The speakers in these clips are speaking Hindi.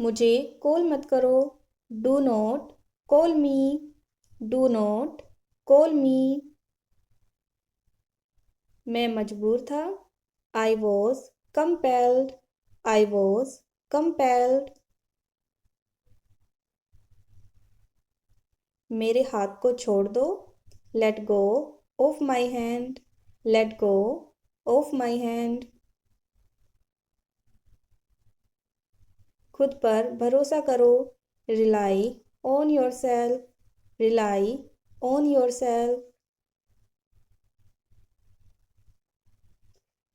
मुझे कॉल मत करो। Do not call me. Do not call मी। मैं मजबूर था। I was compelled. I was compelled. मेरे हाथ को छोड़ दो। Let go of my hand. Let go of my hand. खुद पर भरोसा करो। Rely on your self. Rely on your self.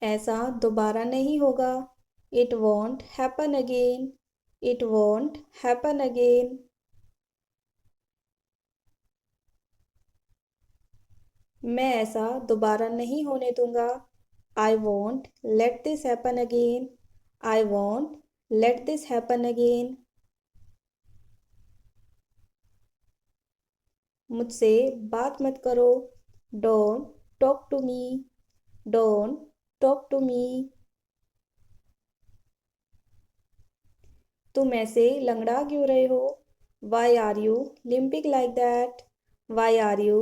ऐसा दोबारा नहीं होगा। It won't happen again. It won't happen again. मैं ऐसा दोबारा नहीं होने दूंगा। आई won't let this happen again. I won't let this happen again. मुझसे बात मत करो। Don't talk to me. Don't talk to me. तुम ऐसे लंगड़ा क्यों रहे हो? Why are you limping like that? Why are you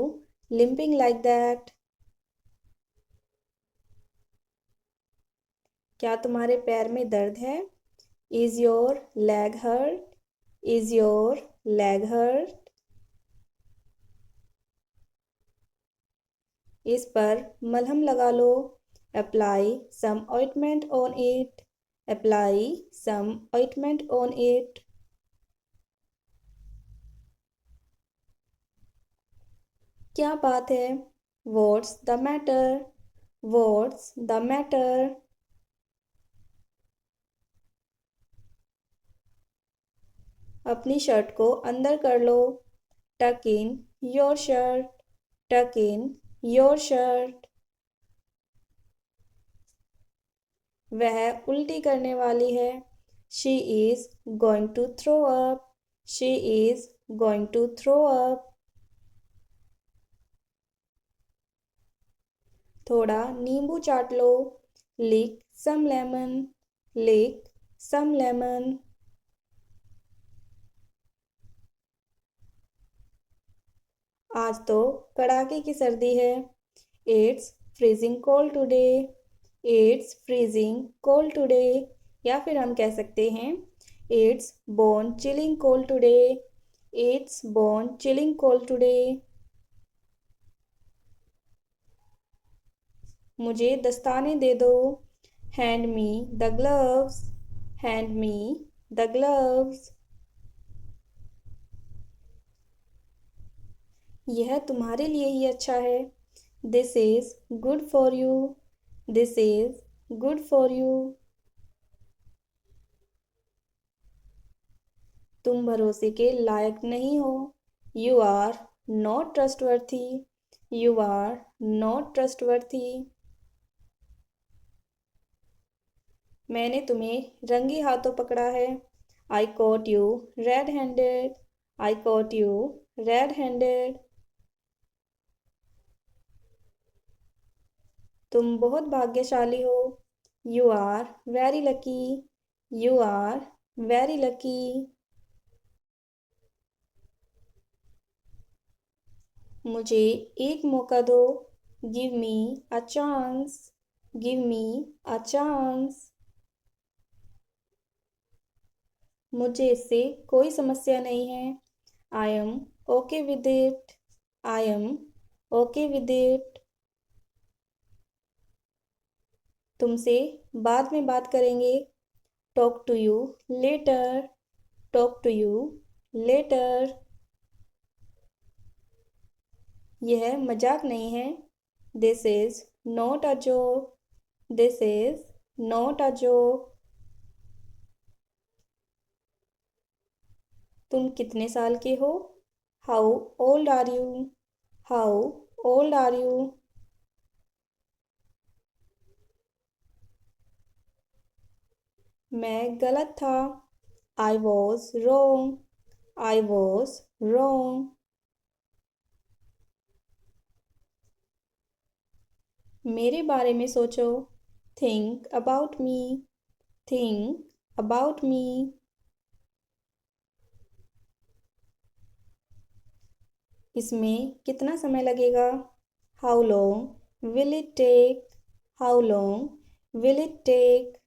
limping like that? क्या तुम्हारे पैर में दर्द है? Is your leg hurt? Is your leg hurt? इस पर मलहम लगा लो। Apply some ointment on it. Apply some ointment on it. क्या बात है? What's the matter? What's the matter? अपनी शर्ट को अंदर कर लो। टक इन योर शर्ट। टक इन योर शर्ट। वह उल्टी करने वाली है। She is going to throw up. She is going to throw up. थोड़ा नींबू चाट लो। लिक सम लेमन। लिक सम लेमन। आज तो कड़ाके की सर्दी है। It's freezing cold today. It's freezing cold today. या फिर हम कह सकते हैं it's bone chilling cold today. It's bone chilling cold today. मुझे दस्ताने दे दो। Hand me the gloves. Hand me the gloves. यह तुम्हारे लिए ही अच्छा है। This is good for you. This is good for you. तुम भरोसे के लायक नहीं हो। You are not trustworthy. You are not trustworthy. मैंने तुम्हें रंगे हाथों पकड़ा है। I caught you red handed. I caught you red handed. तुम बहुत भाग्यशाली हो। You are very lucky. You are very lucky. मुझे एक मौका दो। Give me a chance. Give me a chance. मुझे इससे कोई समस्या नहीं है। I am okay with it. I am okay with it. तुमसे बाद में बात करेंगे। Talk to you later. Talk to you later. यह मजाक नहीं है। This is not a joke. This is not a joke. तुम कितने साल के हो? How old are you? How old are you? मैं गलत था। I was wrong. I was wrong. मेरे बारे में सोचो। Think about me. Think about me. इसमें कितना समय लगेगा? How long will it take? How long will it take?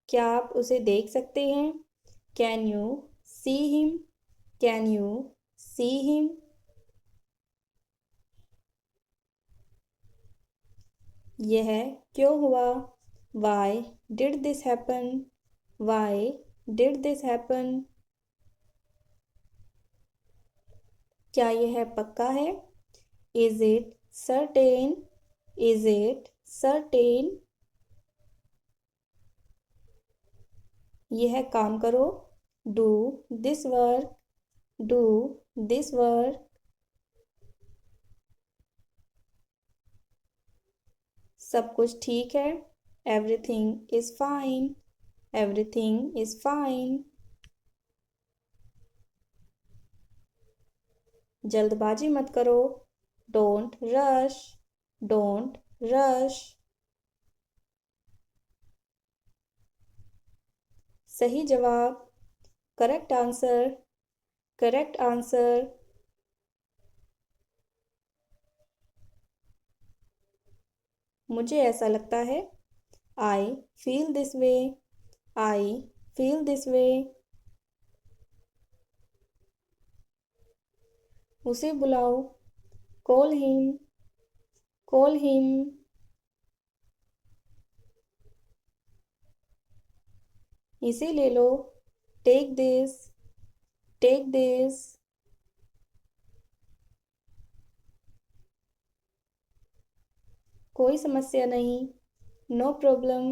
क्या आप उसे देख सकते हैं? Can you see him? Can you see him? यह क्यों हुआ? Why did this happen? Why did this happen? क्या यह पक्का है? Is it certain? Is it certain? यह काम करो। Do this work? Do this work? सब कुछ ठीक है। Everything is fine. Everything is fine. जल्दबाजी मत करो। Don't rush. Don't rush. सही जवाब। Correct answer. Correct answer. मुझे ऐसा लगता है। I feel this way. I feel this way. उसे बुलाओ। Call him. Call him. इसे ले लो। Take this. Take this. कोई समस्या नहीं। No problem.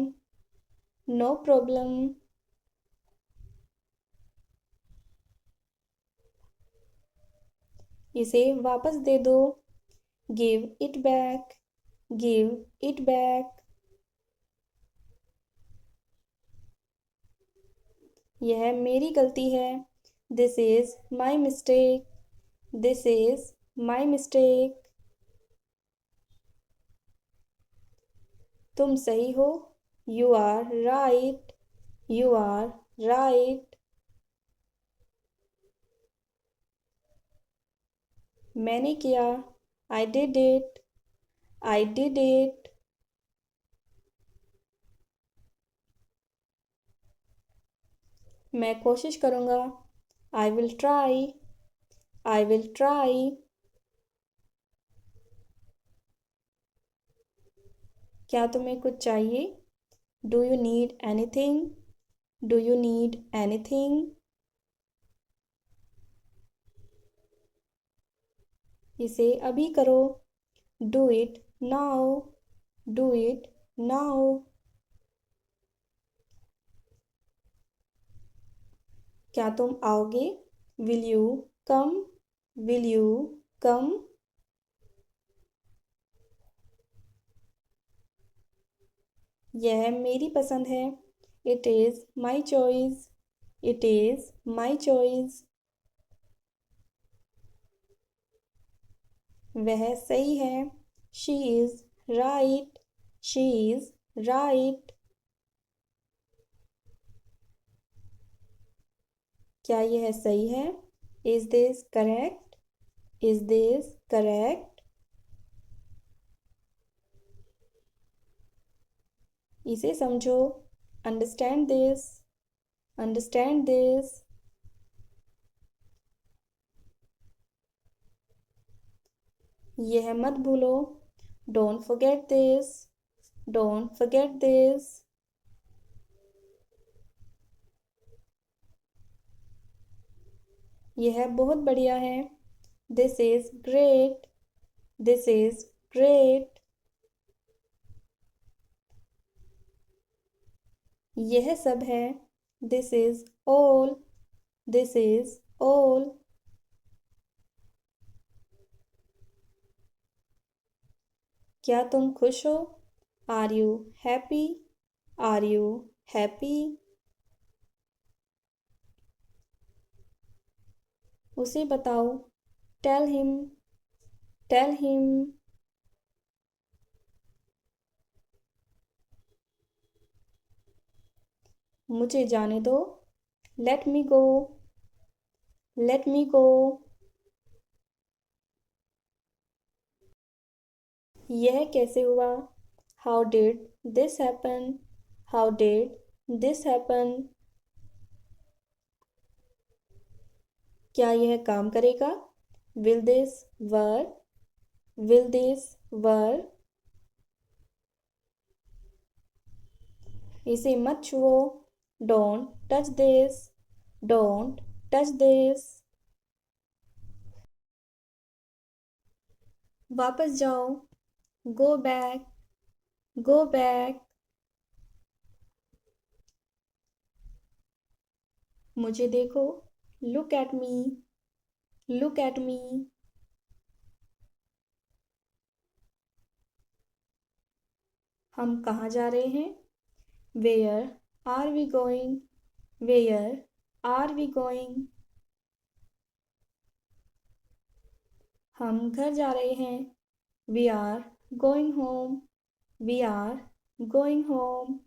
No problem. इसे वापस दे दो। Give it back. Give it back. यह मेरी गलती है। This is my mistake. This is my mistake. तुम सही हो। You are right. You are right. मैंने किया। I did it. I did it. मैं कोशिश करूँगा। I will try. I will try. क्या तुम्हें कुछ चाहिए? Do you need anything? Do you need anything? इसे अभी करो। Do it now. Do it now. क्या तुम आओगे? Will you come? Will you कम? यह मेरी पसंद है। It is my choice. It is my choice. वह सही है। She is right. She is right. क्या यह सही है? Is this correct? Is this correct? इसे समझो। Understand this. Understand this. यह मत भूलो। Don't forget this. Don't forget this. यह बहुत बढ़िया है। This is great. This is great. यह सब है। This is all. This is all. क्या तुम खुश हो? Are you happy? Are you happy? उसे बताओ। Tell him. Tell him. मुझे जाने दो। Let me go. Let me go. यह कैसे हुआ? How did this happen? How did this happen? क्या यह काम करेगा? Will this work? Will this work? इसे मत छुओ। Don't touch this. Don't touch this. वापस जाओ। Go back. Go back. मुझे देखो। Look at me. Look at me. हम कहाँ जा रहे हैं? Where are we going? Where are we going? हम घर जा रहे हैं। We are going home. We are going home.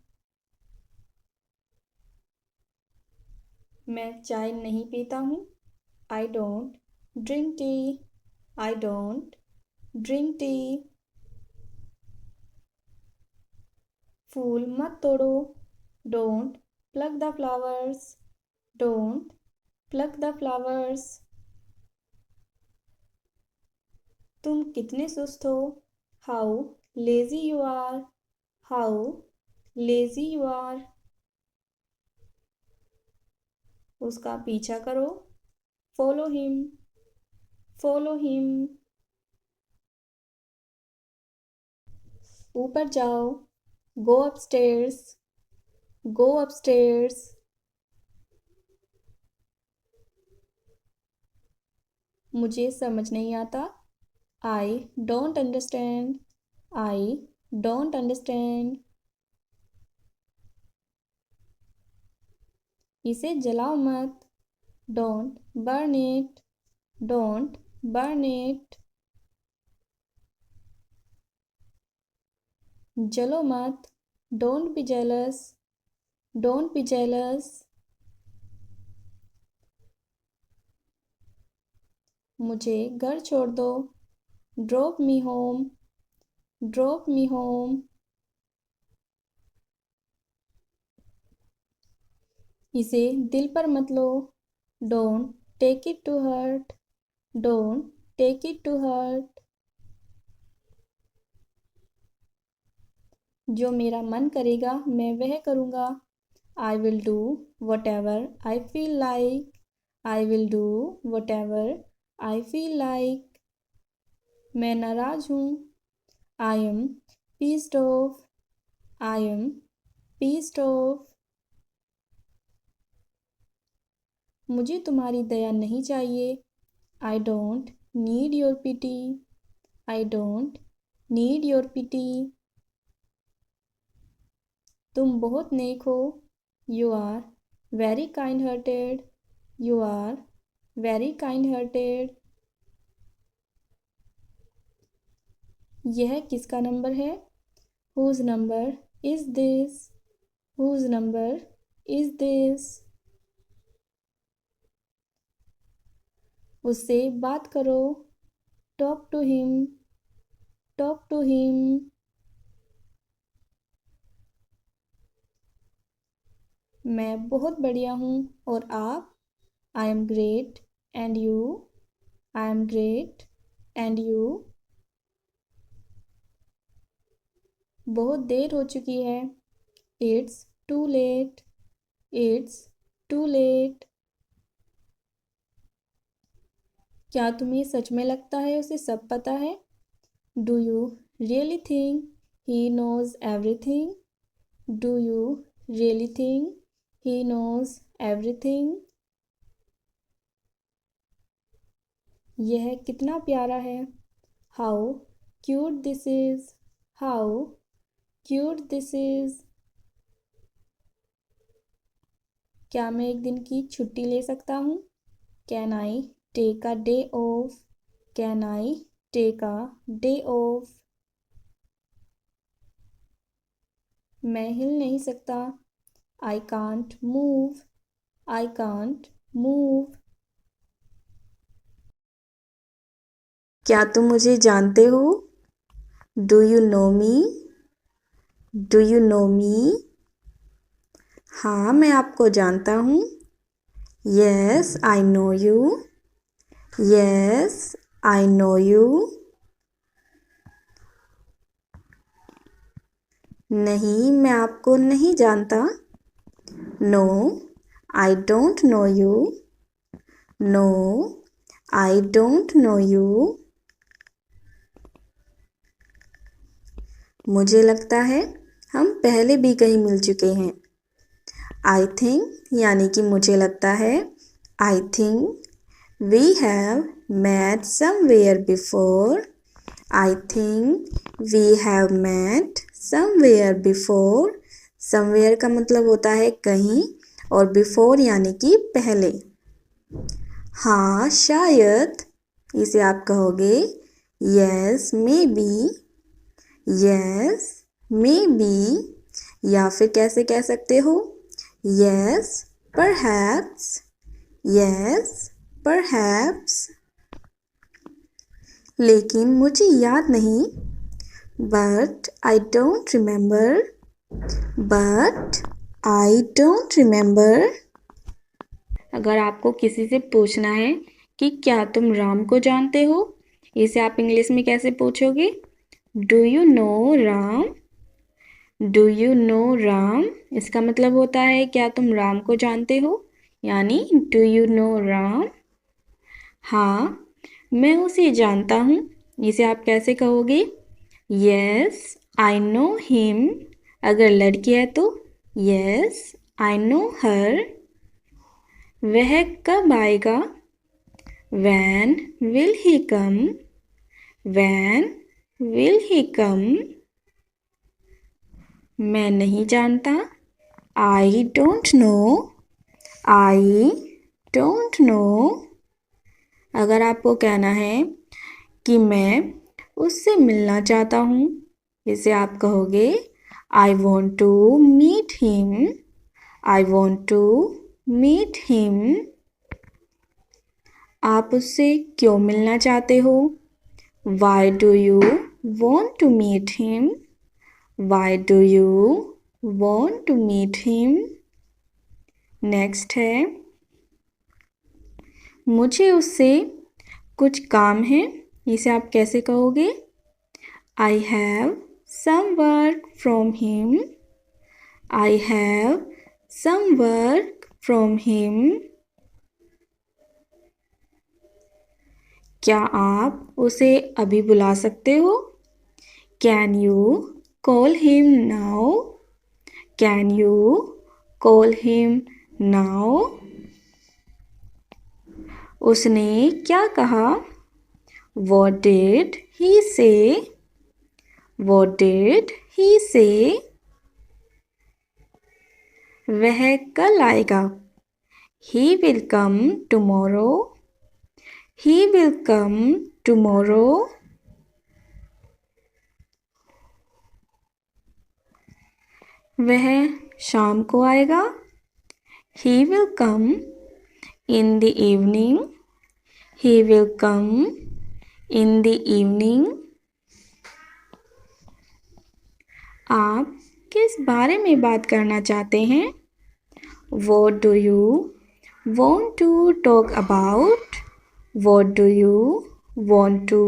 मैं चाय नहीं पीता हूँ। I don't drink tea. I don't drink tea. फूल मत तोड़ो। Don't pluck the flowers. Don't pluck the flowers. तुम कितने सुस्त हो? How lazy you are. How lazy you are. उसका पीछा करो। Follow him. Follow him. ऊपर जाओ। Go upstairs. Go upstairs. मुझे समझ नहीं आता। I don't understand. I don't understand. इसे जलाओ मत। Don't burn it. Don't burn it. जलो मत। Don't be jealous. Don't be jealous. मुझे घर छोड़ दो। Drop me home. Drop me home. इसे दिल पर मत लो। Don't take it to heart. Don't take it to heart. जो मेरा मन करेगा मैं वह करूँगा। I will do whatever I feel like. I will do whatever I feel like. मैं नाराज हूँ। I am pissed off. I am pissed off. मुझे तुम्हारी दया नहीं चाहिए। I don't need your pity. I don't need your pity. तुम बहुत नेक हो। You are very kind-hearted. You are very kind-hearted. यह किसका नंबर है? Whose number is this? Whose number is this? उससे बात करो। Talk to him. Talk to him. मैं बहुत बढ़िया हूँ और आप? I am great. And you? I am great. And you? बहुत देर हो चुकी है। It's too late. It's too late. क्या तुम्हें सच में लगता है उसे सब पता है? Do you really think he knows everything? Do you really think he knows everything? यह कितना प्यारा है। How cute this is. How cute this is. क्या मैं एक दिन की छुट्टी ले सकता हूँ? Can I take a day off? Can I take a day off? मैं हिल नहीं सकता। I can't move. I can't move. क्या तुम मुझे जानते हो? Do you know me? Do you know me? हाँ, मैं आपको जानता हूँ। Yes I know you. Yes I know you. नहीं, मैं आपको नहीं जानता। No I don't know you. No I don't know you. मुझे लगता है हम पहले भी कहीं मिल चुके हैं। आई थिंक यानी कि मुझे लगता है। I think we have met somewhere before. I think we have met somewhere before. Somewhere का मतलब होता है कहीं और बिफोर यानी कि पहले। हाँ शायद, इसे आप कहोगे yes may be. Yes may be या फिर कैसे कह सकते हो यस परहैप्स। Yes perhaps. लेकिन मुझे याद नहीं। But I don't remember. But I don't remember. अगर आपको किसी से पूछना है कि क्या तुम राम को जानते हो, इसे आप इंग्लिश में कैसे पूछोगे? Do you no Ram? Do you no Ram? इसका मतलब होता है क्या तुम राम को जानते हो, यानी डू यू नो राम? हाँ, मैं उसे जानता हूँ, इसे आप कैसे कहोगे? Yes I know him. अगर लड़की है तो यस आई नो हर। वह कब आएगा? When will he come? When will he come? मैं नहीं जानता। I don't know. I don't know. अगर आपको कहना है कि मैं उससे मिलना चाहता हूँ, इसे आप कहोगे I want to meet him. I want to meet him. आप उससे क्यों मिलना चाहते हो? Why do you want to meet him? Why do you want to meet him? Next है मुझे उससे कुछ काम है, इसे आप कैसे कहोगे? I have some work from him. I have some work from him. क्या आप उसे अभी बुला सकते हो? Can you call him now? Can you call him now? उसने क्या कहा? What did he say? What did he say? वह कल आएगा। He will come tomorrow. He will come tomorrow. वह शाम को आएगा। He will come in the evening. He will come in the evening. आप किस बारे में बात करना चाहते हैं? What do you want to talk about? What do you want to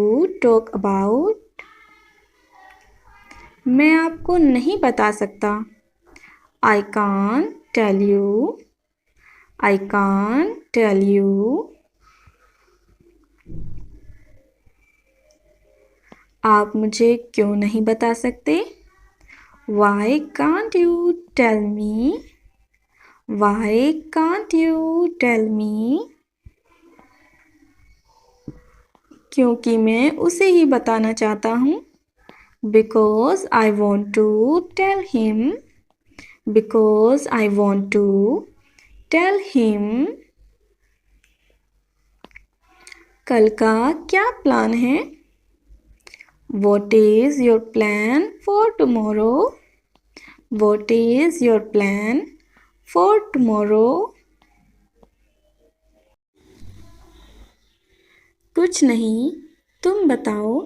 talk about? मैं आपको नहीं बता सकता। I can't tell you. I can't tell you. आप मुझे क्यों नहीं बता सकते? Why can't you tell me? Why can't you tell me? क्योंकि मैं उसे ही बताना चाहता हूँ। Because I want to tell him. Because I want to tell him. कल का क्या प्लान है? What is your plan for tomorrow? What is your plan for tomorrow? कुछ नहीं, तुम बताओ,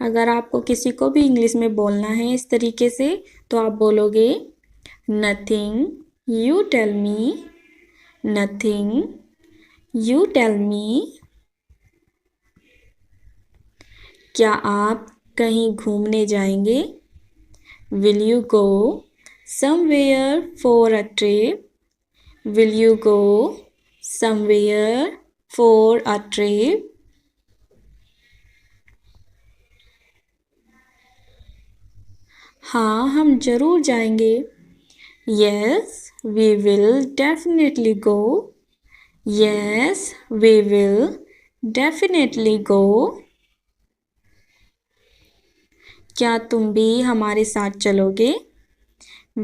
अगर आपको किसी को भी इंग्लिश में बोलना है इस तरीके से तो आप बोलोगे nothing, you tell me, nothing, you tell me. क्या आप कहीं घूमने जाएंगे? Will you go somewhere for a trip? Will you go somewhere for a trip? हाँ, हम जरूर जाएंगे। Yes, we will definitely go. Yes, we will definitely go. क्या तुम भी हमारे साथ चलोगे?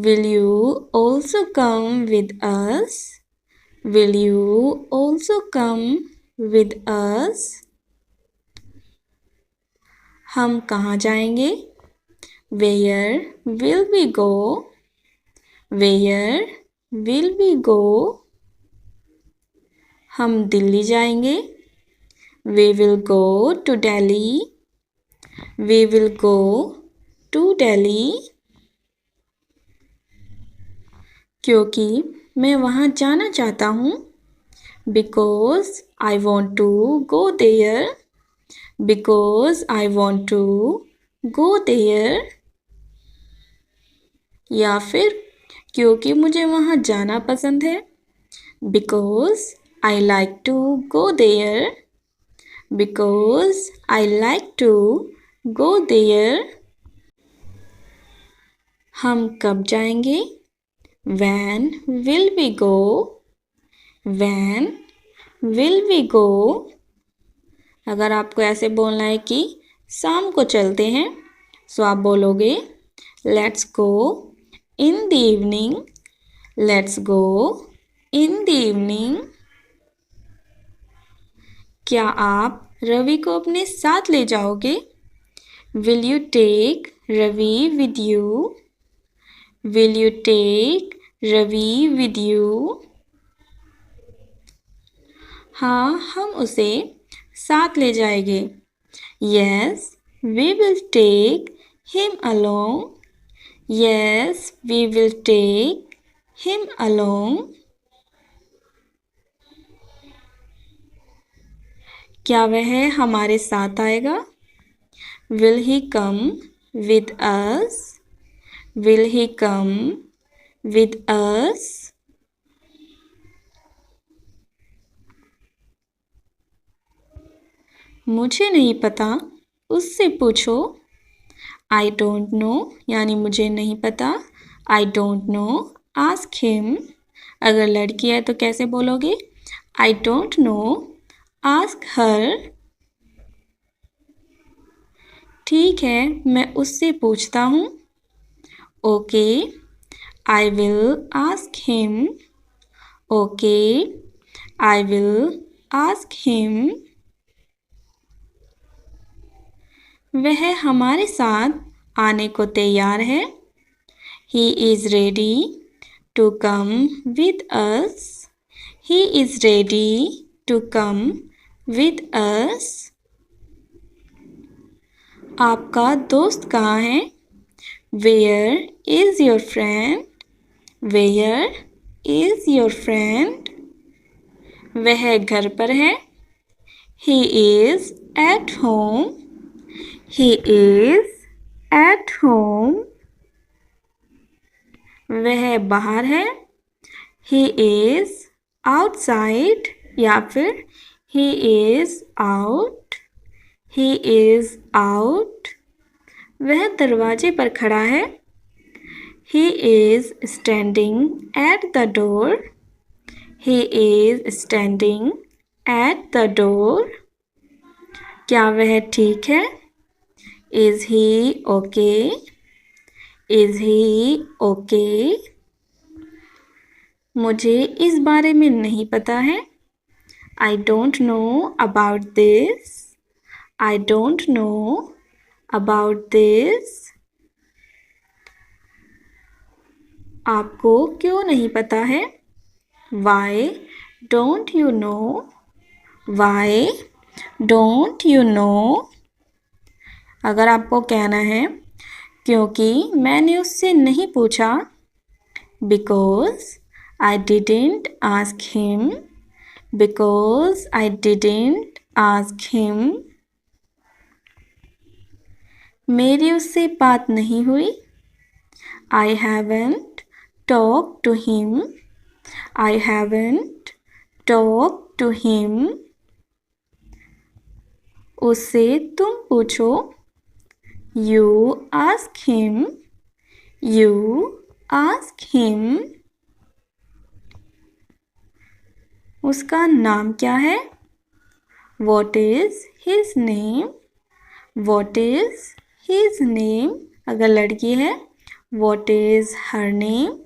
Will you also come with us? Will you also come with us? हम कहाँ जाएंगे? Where will we go? Where will we go? हम दिल्ली जाएंगे। We will go to Delhi. We will go to Delhi. क्योंकि मैं वहाँ जाना चाहता हूँ। Because I want to go there. Because I want to go there. या फिर क्योंकि मुझे वहाँ जाना पसंद है। Because I like to go there. Because I like to go there. हम कब जाएंगे? When will we go? When will we go? अगर आपको ऐसे बोलना है कि शाम को चलते हैं तो आप बोलोगे Let's go in the evening. Let's go in the evening. क्या आप रवि को अपने साथ ले जाओगे? Will you take Ravi with you? Will you take Ravi with you? हाँ, हम उसे साथ ले जाएंगे। Yes, we will take him along. Yes, we will take him along. क्या वह हमारे साथ आएगा? Will he come with us? Will he come with us? मुझे नहीं पता, उससे पूछो। I don't know यानी मुझे नहीं पता। I don't know, ask him। अगर लड़की है तो कैसे बोलोगे? I don't know, ask her। ठीक है, मैं उससे पूछता हूँ। Okay, I will ask him। Okay, I will ask him। वह हमारे साथ आने को तैयार है। He is ready to come with us। He is ready to come with us। आपका दोस्त कहाँ है? Where is your friend? Where is your friend? वह घर पर है। He is at home। He is at home। वह बाहर है। He is outside या फिर he is out। He is out। वह दरवाजे पर खड़ा है। He is standing at the door। He is standing at the door। क्या वह ठीक है? Is he okay? Is he okay? मुझे इस बारे में नहीं पता है। I don't know about this। I don't know about this। आपको क्यों नहीं पता है? Why don't you know? Why don't you know? अगर आपको कहना है क्योंकि मैंने उससे नहीं पूछा, because I didn't ask him, because I didn't ask him. मेरी उससे बात नहीं हुई, I haven't talked to him, I haven't talked to him. उससे तुम पूछो, you ask him, you ask him. उसका नाम क्या है, what is his name, what is his name. अगर लड़की है, what is her name,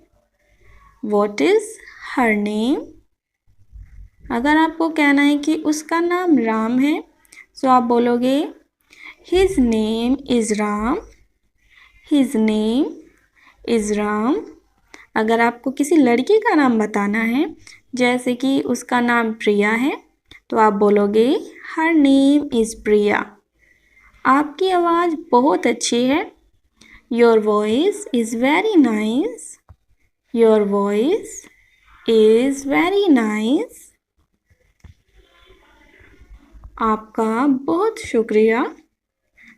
what is her name. अगर आपको कहना है कि उसका नाम राम है, तो आप बोलोगे his name is Ram, his name is Ram. अगर आपको किसी लड़की का नाम बताना है, जैसे कि उसका नाम प्रिया है, तो आप बोलोगे her name is Priya. आपकी आवाज़ बहुत अच्छी है, your voice is very nice, your voice is very nice. आपका बहुत शुक्रिया,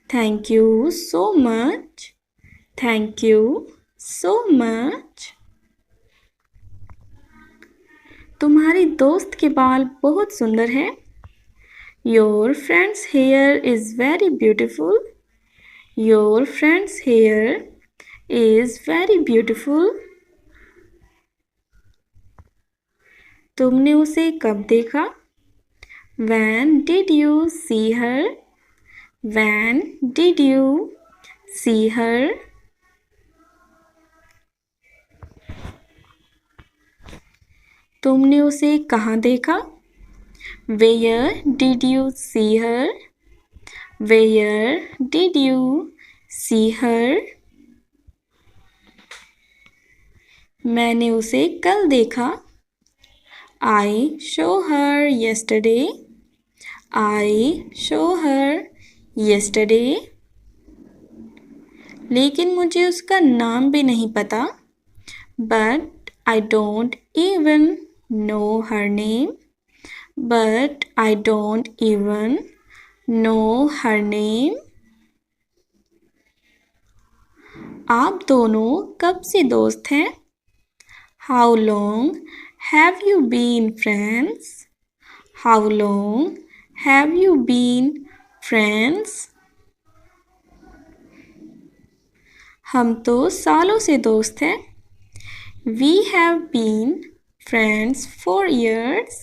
thank you so much, thank you so much. तुम्हारी दोस्त के बाल बहुत सुंदर हैं, your friend's hair is very beautiful, your friend's hair is very beautiful. तुमने उसे कब देखा, when did you see her, when did you see her. तुमने उसे कहाँ देखा, where did you see her, where did you see her. मैंने उसे कल देखा, I saw her yesterday, I saw her yesterday. लेकिन मुझे उसका नाम भी नहीं पता, but I don't even know her name, but I don't even know her name. आप दोनों कब से दोस्त हैं, how long have you been friends, how long have you been friends. हम तो सालों से दोस्त हैं, we have been friends for years,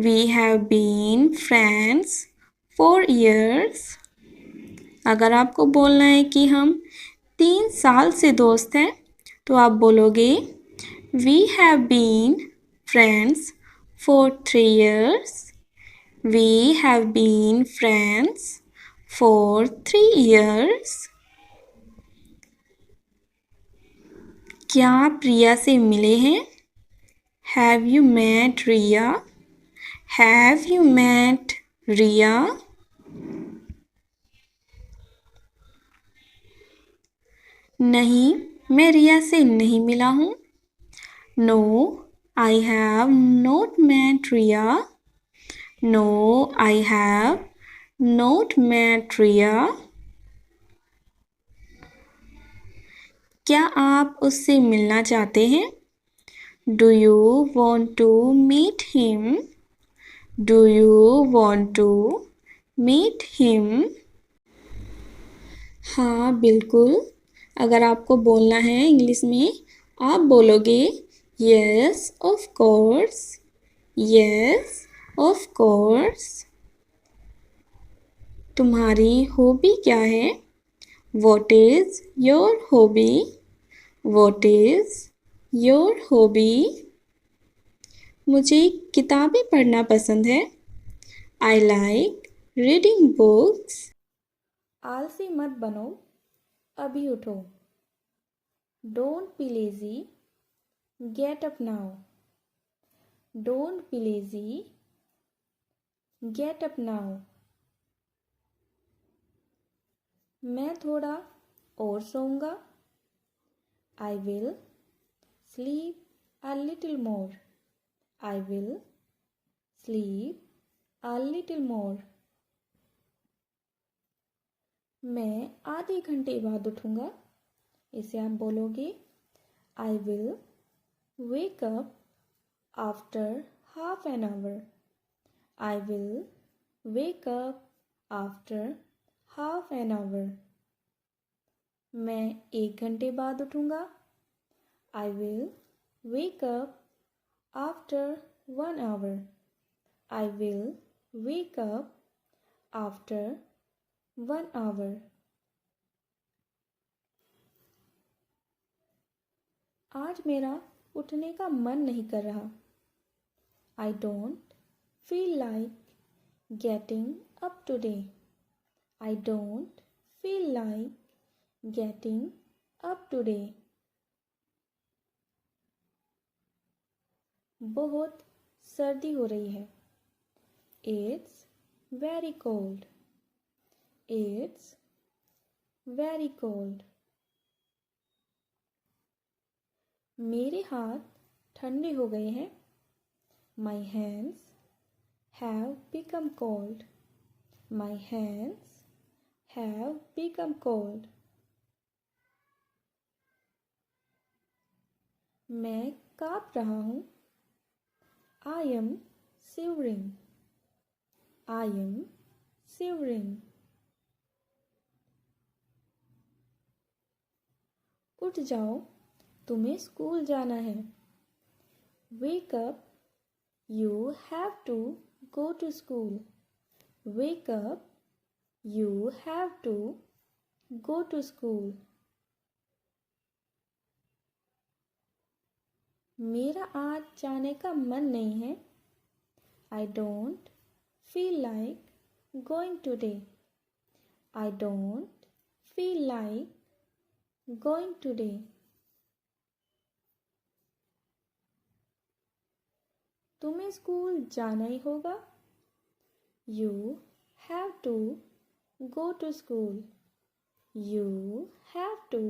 we have been friends for years. अगर आपको बोलना है कि हम 3 साल से दोस्त हैं, तो आप बोलोगे we have been friends for 3 years, we have been friends for 3 years. क्या आप रिया से मिले हैं, have you met Riya, have you met Riya. नहीं, मैं रिया से नहीं मिला हूँ, no I have not met Riya, no I have not met Riya. क्या आप उससे मिलना चाहते हैं, do you want to meet him, do you want to meet him. हाँ बिल्कुल. अगर आपको बोलना है इंग्लिश में, आप बोलोगे yes of course, yes of course. तुम्हारी हॉबी क्या है, what is your hobby, what is your hobby. मुझे किताबें पढ़ना पसंद है, I like reading books. आलसी मत बनो, अभी उठो, don't be lazy, get up now, don't be lazy, get up now. मैं थोड़ा और सोऊंगा। I will sleep a little more. I will sleep a little more. मैं आधे घंटे बाद उठूंगा। इसे आप बोलोगे I will wake up after half an hour. I will wake up after half an hour. मैं 1 घंटे बाद उठूंगा। I will wake up after 1 hour. I will wake up after 1 hour. आज मेरा उठने का मन नहीं कर रहा। I don't feel like getting up today. I don't feel like getting up today. बहुत सर्दी हो रही है। It's very cold. It's very cold. मेरे हाथ ठंडे हो गए हैं। My hands have become cold. My hands have become cold. मैं काँप रहा हूँ। I am shivering. I am shivering. उठ जाओ, तुम्हें स्कूल जाना है। Wake up, you have to go to school. Wake up, you have to go to school. मेरा आज जाने का मन नहीं है। I don't feel like going today. I don't feel like going today. तुम्हें स्कूल जाना ही होगा। You have to go to school. You have to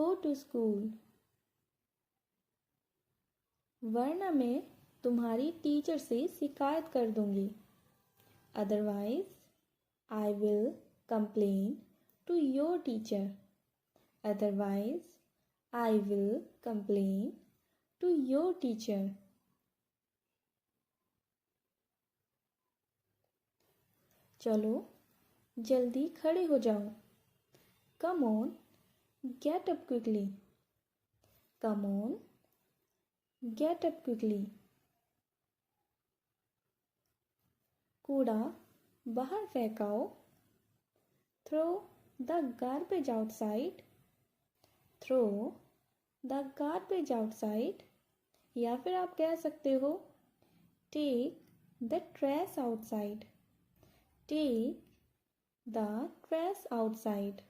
go to school. वरना मैं तुम्हारी टीचर से शिकायत कर दूंगी। Otherwise, I will complain to your teacher. Otherwise, I will complain to your teacher. चलो जल्दी खड़े हो जाओ। Come on, get up quickly. Come on, get up quickly. कूड़ा बाहर फेंकाओ। Throw the garbage outside. Throw the garbage outside. या फिर आप कह सकते हो Take the trash outside. Take the trash outside.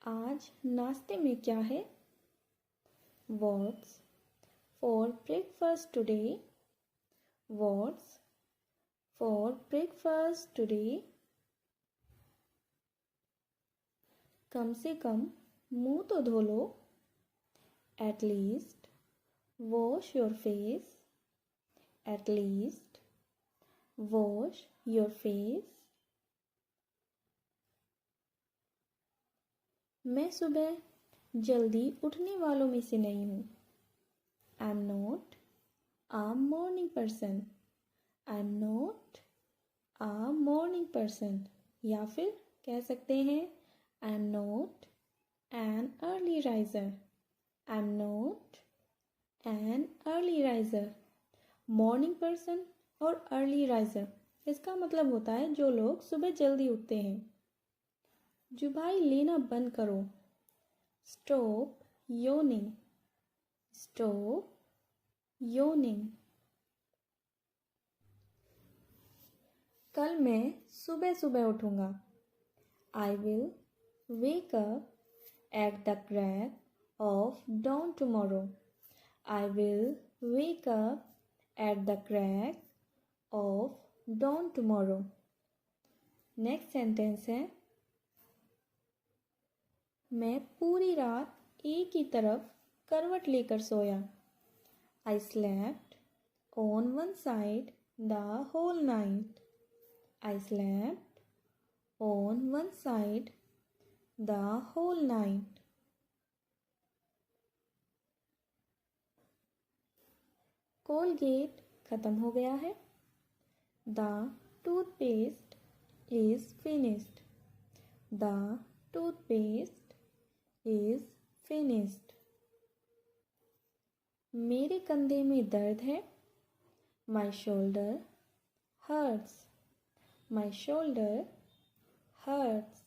आज नाश्ते में क्या है? What's for breakfast today? What's for breakfast today? कम से कम मुंह तो धो लो। At least wash your face. At least wash your face. मैं सुबह जल्दी उठने वालों में से नहीं हूँ। I'm not a morning person. I'm not a morning person. या फिर कह सकते हैं I'm not an early riser. I'm not an early riser. Morning person और early riser इसका मतलब होता है जो लोग सुबह जल्दी उठते हैं। जुबाई लेना बंद करो। Stop yawning. Stop yawning. कल मैं सुबह सुबह उठूंगा। I will wake up at the crack of dawn tomorrow. I will wake up at the crack of dawn tomorrow. Next sentence है मैं पूरी रात एक ही तरफ करवट लेकर सोया. I slept on one side the whole night. I slept on one side the whole night. Colgate खत्म हो गया है. The toothpaste is finished. The toothpaste is finished. मेरे कंधे में दर्द है. My shoulder hurts. My shoulder hurts.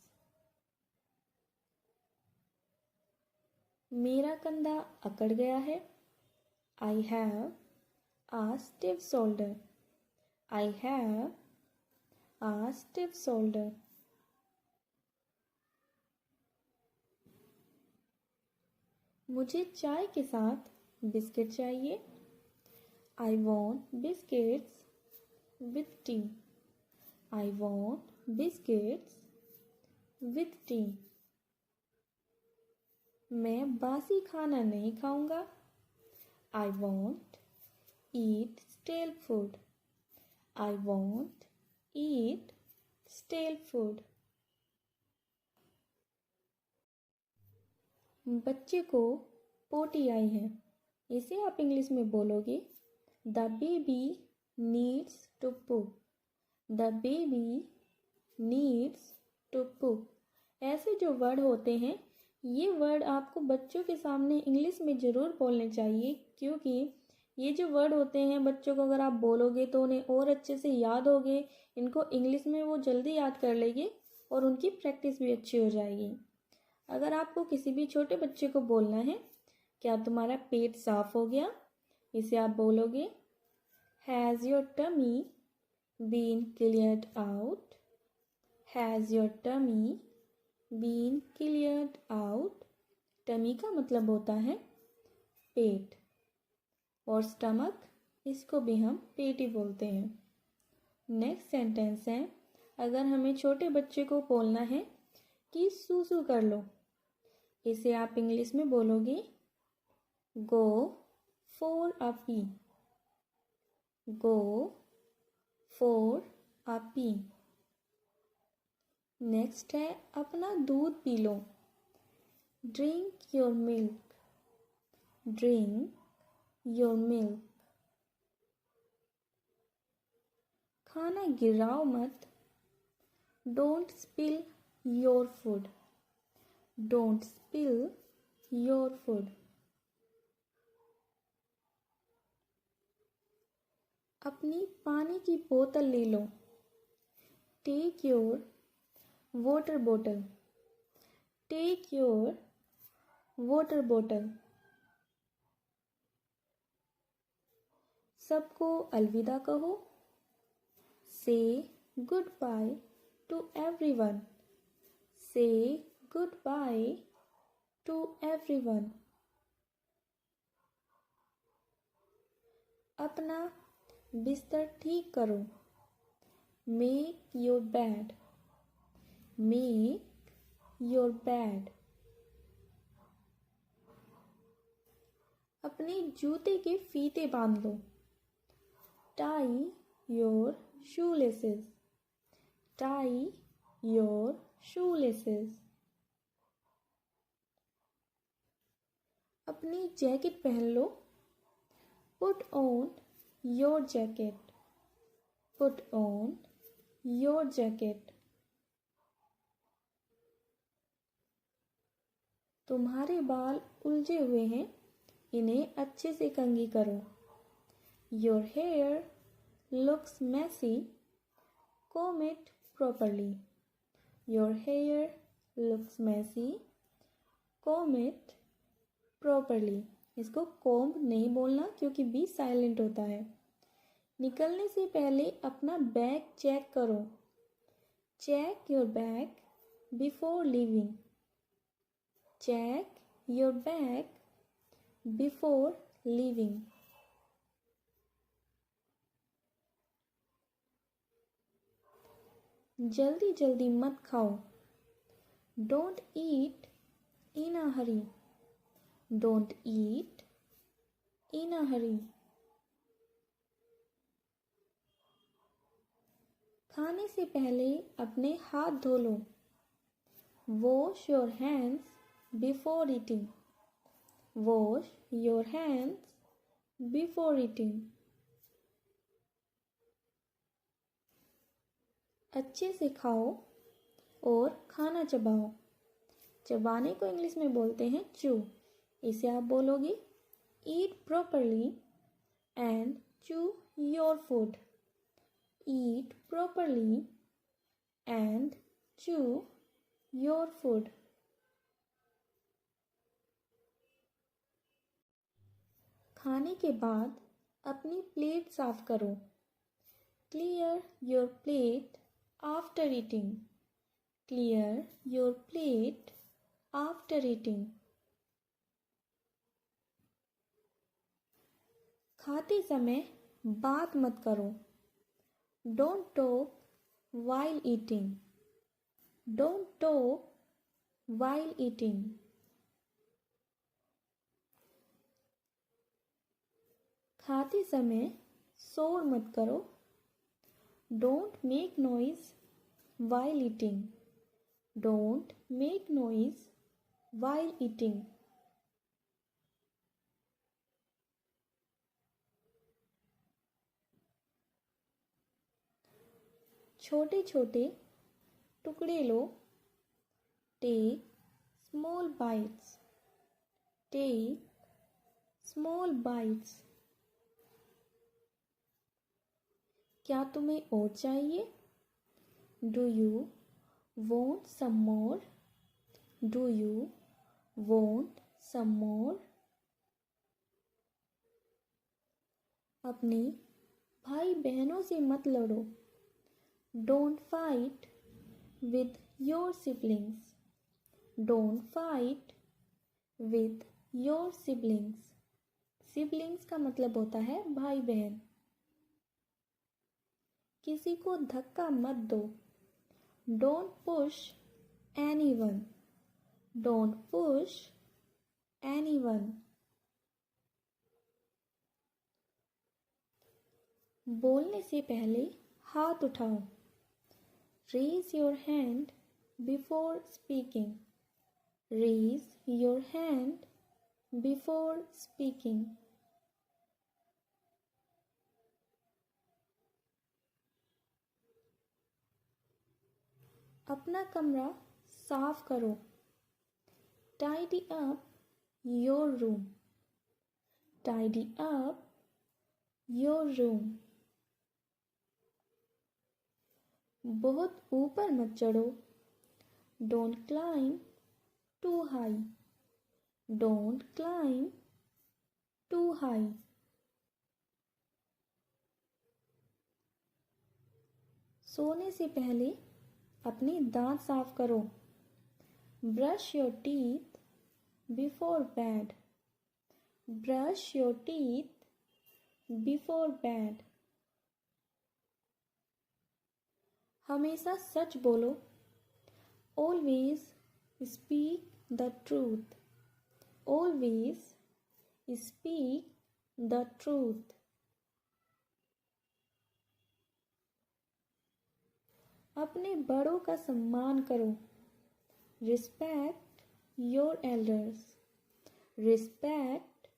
मेरा कंधा अकड़ गया है. I have a stiff shoulder. I have a stiff shoulder. मुझे चाय के साथ बिस्किट चाहिए. I want biscuits with tea. I want biscuits with tea. मैं बासी खाना नहीं खाऊंगा. I won't eat stale food. I won't eat stale food. बच्चे को पोटी आई है. इसे आप इंग्लिश में बोलोगे The baby needs to poop. The baby needs to poop. ऐसे जो वर्ड होते हैं ये वर्ड आपको बच्चों के सामने इंग्लिश में ज़रूर बोलने चाहिए, क्योंकि ये जो वर्ड होते हैं बच्चों को अगर आप बोलोगे तो उन्हें और अच्छे से याद होगे. इनको इंग्लिश में वो जल्दी याद कर लेंगे और उनकी प्रैक्टिस भी अच्छी हो जाएगी. अगर आपको किसी भी छोटे बच्चे को बोलना है क्या तुम्हारा पेट साफ हो गया, इसे आप बोलोगे Has your tummy been cleared out? Has your tummy been cleared out? Tummy का मतलब होता है पेट और स्टमक, इसको भी हम पेट ही बोलते हैं. नेक्स्ट सेंटेंस है अगर हमें छोटे बच्चे को बोलना है कि सूसू कर लो, इसे आप इंग्लिश में बोलोगे Go for a pee. Go for a pee. Next है अपना दूध P low. Drink your milk. Drink your milk. खाना गिराओ मत. Don't spill your food. Don't spill your food. अपनी पानी की बोतल ले लो. Take your water bottle. Take your water bottle. सबको अलविदा कहो. Say goodbye to everyone. Say goodbye to everyone. अपना बिस्तर ठीक करो. Make your bed. Make your bed. अपने जूते के फीते बांध लो. Tie your shoelaces. Tie your shoelaces. अपनी जैकेट पहन लो. Put on your jacket. Put on your jacket. तुम्हारे बाल उलझे हुए हैं, इन्हें अच्छे से कंघी करो. Your hair looks messy. Comb it properly. Your hair looks messy. Comb it properly. इसको कोम्ब नहीं बोलना क्योंकि बी साइलेंट होता है. निकलने से पहले अपना बैग चेक करो. Check your bag before leaving. Check your bag before leaving. जल्दी जल्दी मत खाओ। Don't eat in a hurry. Don't eat in a hurry. खाने से पहले अपने हाथ धो लो। Wash your hands before eating. Wash your hands before eating. अच्छे से खाओ और खाना चबाओ। चबाने को इंग्लिश में बोलते हैं चू। इसे आप बोलोगे ईट प्रॉपरली एंड चू your food. Eat properly and चू योर फूड। खाने के बाद अपनी प्लेट साफ करो। Clear your plate after eating. Clear your plate after eating. खाते समय बात मत करो। Don't talk while eating. Don't talk while eating. खाते समय शोर मत करो। Don't make noise while eating. Don't make noise while eating. छोटे छोटे टुकड़े लो। Take small bites. Take small bites. क्या तुम्हें और चाहिए? Do you want some more? Do you want some more? अपने भाई बहनों से मत लड़ो। Don't fight with your siblings. Don't fight with your siblings. Siblings का मतलब होता है भाई बहन। किसी को धक्का मत दो। Don't push anyone. Don't push anyone. बोलने से पहले हाथ उठाओ। Raise your hand before speaking. Raise your hand before speaking. अपना कमरा साफ करो। Tidy up your room. Tidy up your room. बहुत ऊपर मत चढ़ो। Don't climb too high. Don't climb too high. सोने से पहले अपने दांत साफ करो। Brush your teeth before bed. Brush your teeth before bed. हमेशा सच बोलो। Always speak the truth. Always speak the truth. अपने बड़ों का सम्मान करो। Respect your elders. Respect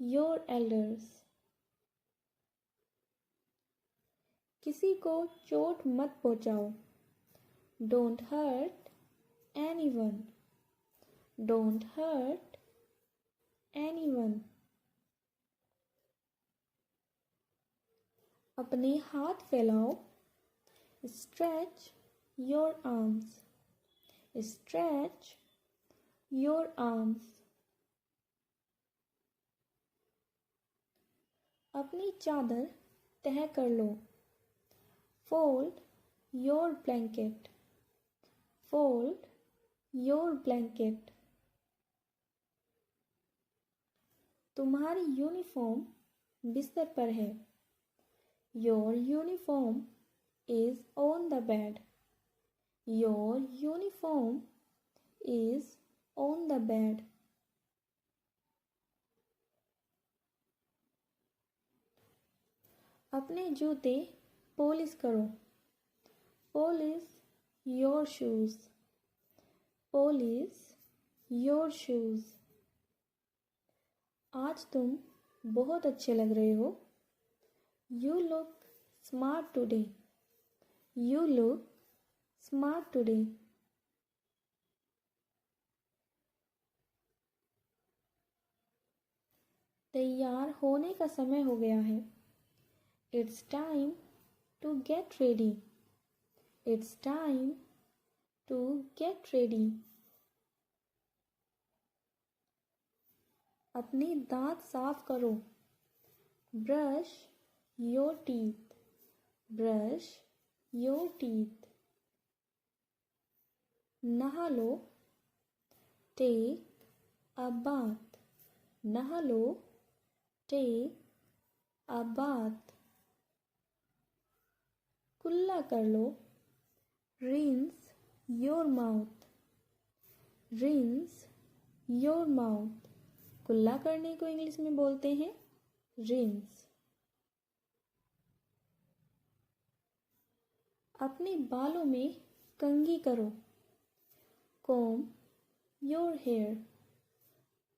your elders. किसी को चोट मत पहुंचाओ। Don't hurt anyone. Don't hurt anyone. अपने हाथ फैलाओ। Stretch your arms. Stretch your arms. अपनी चादर तह कर लो। Fold your blanket. Fold your blanket. तुम्हारी यूनिफॉर्म बिस्तर पर है। Your uniform is on the bed. Your uniform is on the bed. अपने जूते पॉलिश करो। Polish your shoes. Polish your shoes. आज तुम बहुत अच्छे लग रहे हो। You look smart today. You look smart today. तैयार होने का समय हो गया है। It's time to get ready. It's time to get ready. अपने दांत साफ करो। Brush your teeth. Brush your teeth. नहा लो। Take a bath. नहा लो। Take a bath. कुल्ला कर लो। Rinse your mouth. Rinse your mouth. कुल्ला करने को इंग्लिश में बोलते हैं रिंस। अपने बालों में कंघी करो। Comb your hair.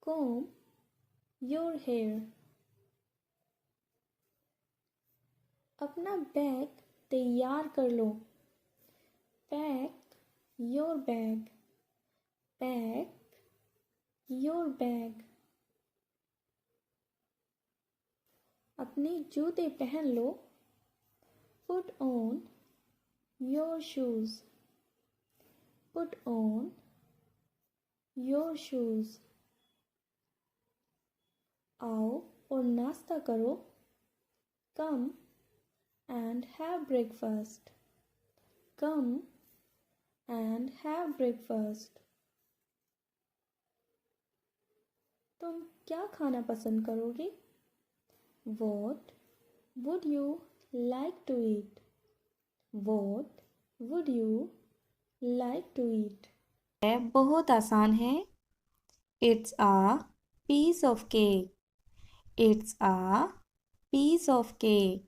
Comb your hair. अपना बैग तैयार कर लो। Pack your bag. Pack your bag. अपने जूते पहन लो। Put on your shoes. Put on your shoes. आओ और नाश्ता करो। Come and have breakfast. Come and have breakfast. तुम क्या खाना पसंद करोगे? What would you like to eat? What would you like to eat? यह बहुत आसान है। It's a piece of cake. It's a piece of cake.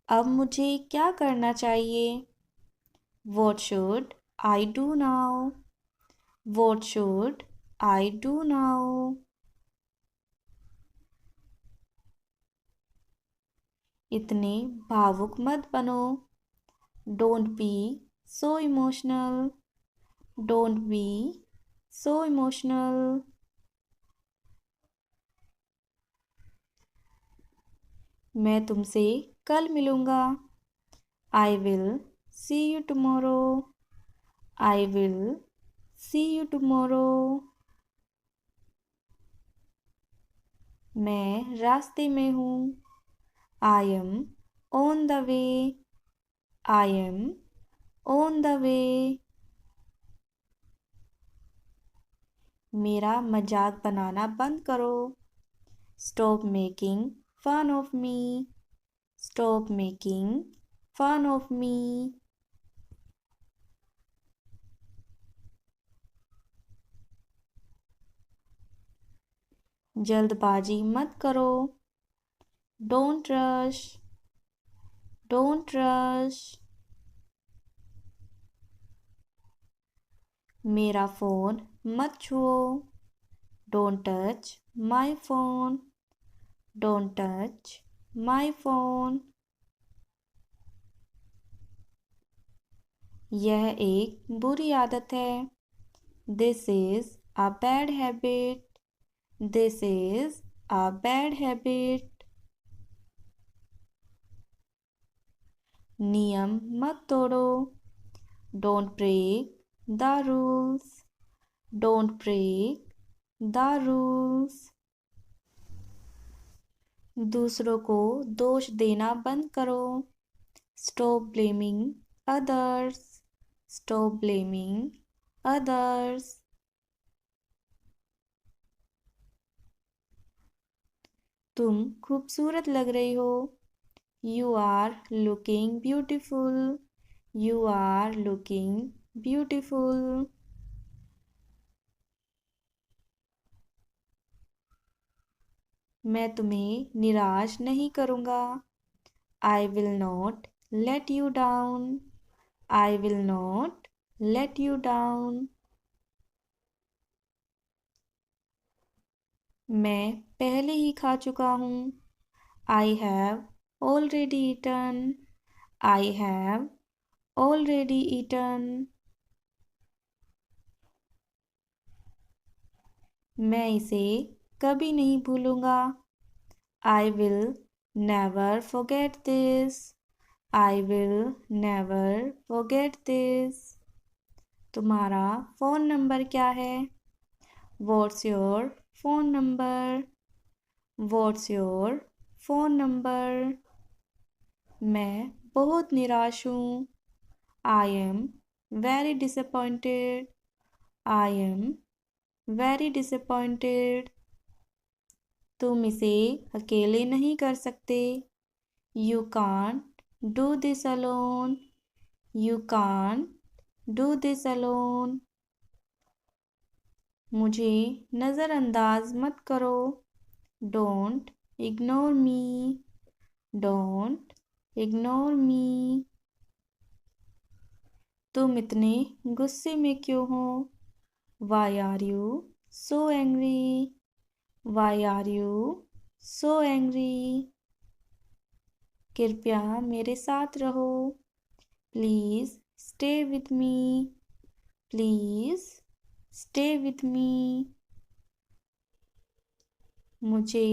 अब मुझे क्या करना चाहिए? What should I do now? What should I do now? इतने भावुक मत बनो। Don't be so emotional. Don't be so emotional. मैं तुमसे कल मिलूँगा। I will see you tomorrow. I will see you tomorrow. मैं रास्ते में हूँ। I am on the way. I am on the way. मेरा मजाक बनाना बंद करो। Stop making fun of me. Stop making fun of me. जल्दबाजी मत करो। Don't rush. Don't rush. मेरा फ़ोन मत छुओ। Don't touch my phone. Don't touch my phone. यह एक बुरी आदत है। This is a bad habit. This is a bad habit. नियम मत तोड़ो। Don't break the rules. Don't break the rules. दूसरों को दोष देना बंद करो। Stop blaming others. Stop blaming others. तुम खूबसूरत लग रही हो। You are looking beautiful. You are looking beautiful. मैं तुम्हें निराश नहीं करूँगा। I will not let you down. I will not let you down. मैं पहले ही खा चुका हूँ। I have already eaten. I have already eaten. मैं इसे कभी नहीं भूलूंगा। I will never forget this. I will never forget this. तुम्हारा फ़ोन नंबर क्या है? What's your phone number? What's your phone number? मैं बहुत निराश हूँ। I am very disappointed. I am very disappointed. तुम इसे अकेले नहीं कर सकते। You can't do this alone. You can't do this alone. मुझे नज़रअंदाज मत करो। Don't ignore me. Don't ignore me. तुम इतने गुस्से में क्यों हो? Why are you so angry? Why are you so angry? कृपया मेरे साथ रहो। Please stay with me. Please stay with me. मुझे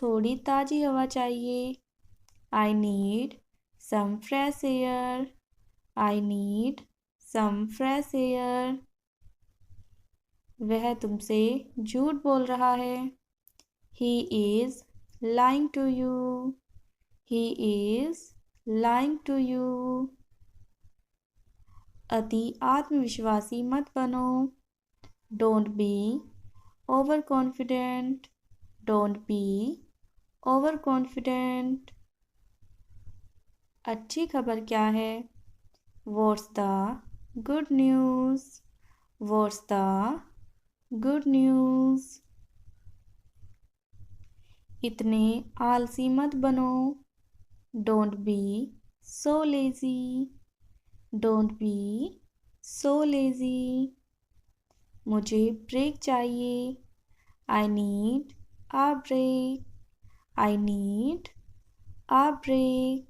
थोड़ी ताज़ी हवा चाहिए। I need some fresh air. I need some fresh air. वह तुमसे झूठ बोल रहा है। He is lying to you. He is lying to you. अति आत्मविश्वासी मत बनो। Don't be overconfident. Don't be overconfident. अच्छी खबर क्या है? What's the good news? What's the good news? इतने आलसी मत बनो। Don't be so lazy. Don't be so lazy. मुझे ब्रेक चाहिए। I need a break. I need a break.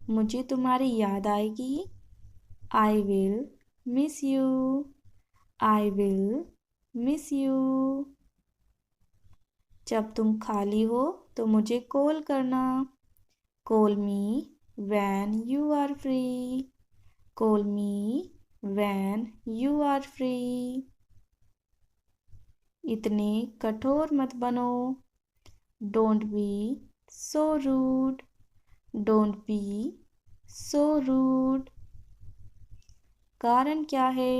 मुझे तुम्हारी याद आएगी। I will miss you. I will miss you. जब तुम खाली हो तो मुझे कॉल करना। Call me when you are free. Call me when you are free. इतने कठोर मत बनो। Don't be so rude. Don't be so rude. कारण क्या है?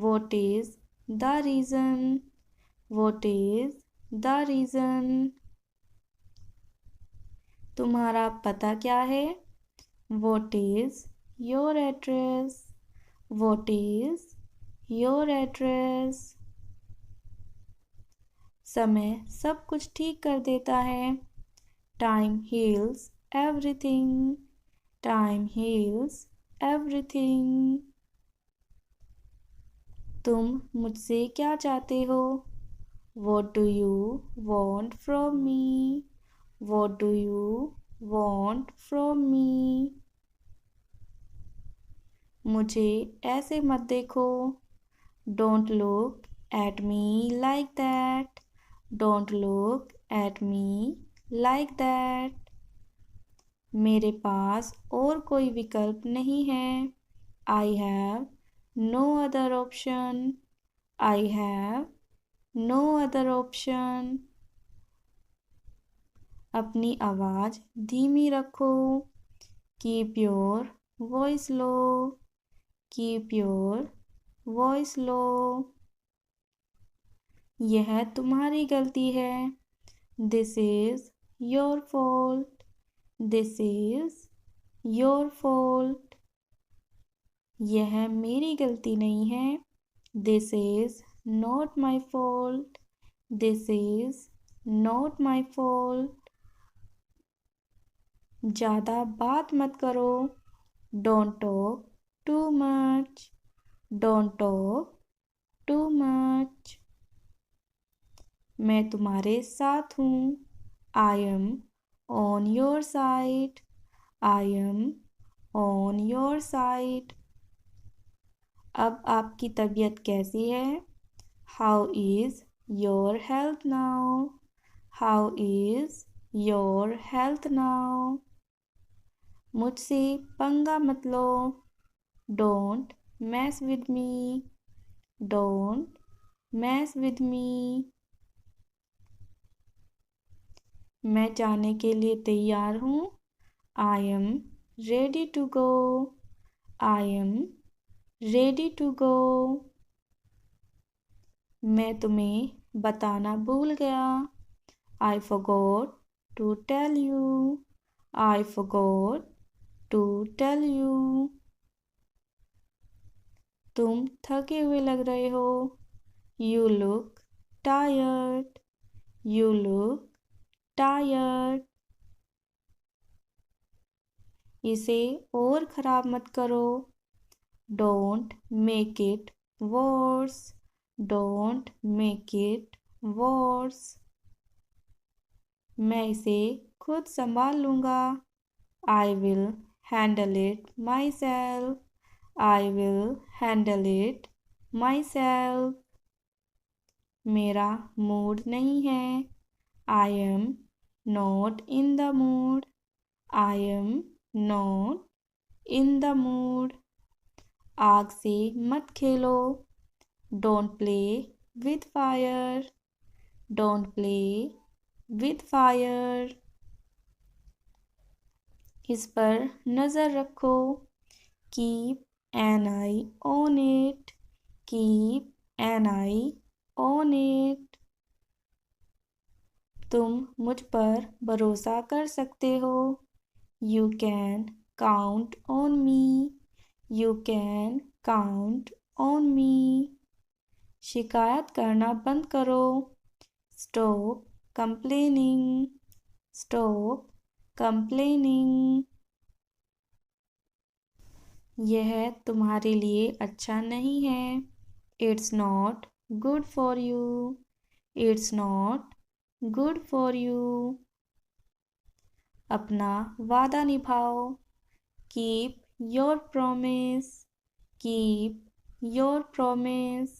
What is the reason? What is the reason? तुम्हारा पता क्या है? What is your address? What is your address? समय सब कुछ ठीक कर देता है। Time heals everything. Time heals everything. तुम मुझसे क्या चाहते हो? What do you want from me? What do you want from me? मुझे ऐसे मत देखो। Don't look at me like that. Don't look at me like that. मेरे पास और कोई विकल्प नहीं है। I have no other option. I have no other option. अपनी आवाज़ धीमी रखो। Keep your voice low. Keep your voice low. यह तुम्हारी गलती है। This is your fault. This is your fault. यह मेरी गलती नहीं है। This is not my fault. This is not my fault. ज़्यादा बात मत करो। Don't talk too much. Don't talk too much. मैं तुम्हारे साथ हूँ। I am on your side. I am on your side. अब आपकी तबीयत कैसी है? How is your health now? How is your health now? मुझसे पंगा मत लो। Don't mess with me. Don't mess with me. मैं जाने के लिए तैयार हूँ। I am ready to go. I am ready to go. मैं तुम्हें बताना भूल गया। I forgot to tell you. I forgot to tell you. तुम थके हुए लग रहे हो। You look tired. You look tired. इसे और ख़राब मत करो। Don't make it worse. Don't make it worse. मैं इसे खुद संभाल लूँगा। I will handle it my self. I will handle it my self. मेरा मूड नहीं है। I am not in the mood. I am not in the mood. आग से मत खेलो। Don't play with fire. Don't play with fire. इस पर नज़र रखो। Keep an I on it. Keep an I on it. तुम मुझ पर भरोसा कर सकते हो। You can count on me. You can count on me. शिकायत करना बंद करो। Stop complaining. Stop complaining. यह तुम्हारे लिए अच्छा नहीं है। It's not good for you. It's not good for you. अपना वादा निभाओ। Keep your promise. Keep your promise.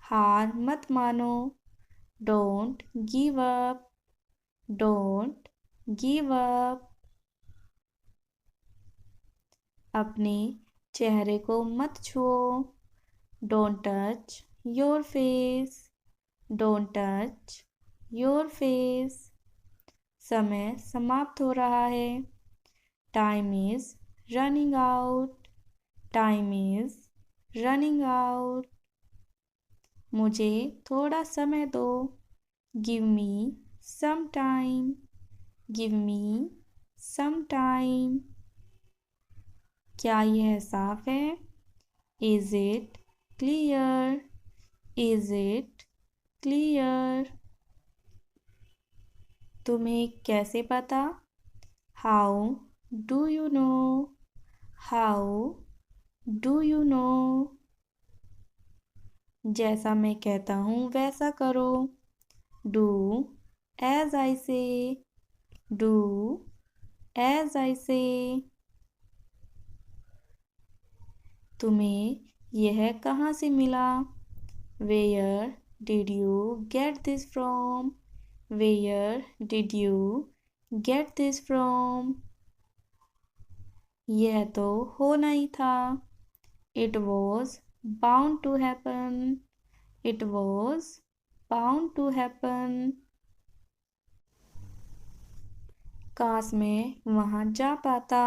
हार मत मानो। Don't give up. Don't give up. अपने चेहरे को मत छुओ। Don't touch your face. Don't touch your face. समय समाप्त हो रहा है। Time is running out. Time is running out. मुझे थोड़ा समय दो। Give me some time. Give me some time. क्या यह साफ है? Is it clear? Is it clear? तुम्हें कैसे पता? How do you know? How do you know? जैसा मैं कहता हूँ वैसा करो। डू एज आई से। डू एज आई से। तुम्हें यह कहाँ से मिला? Where did you get this from? Where did you get this from? यह तो होना ही था। It was bound to happen. It was bound to happen. काश मैं वहाँ जा पाता।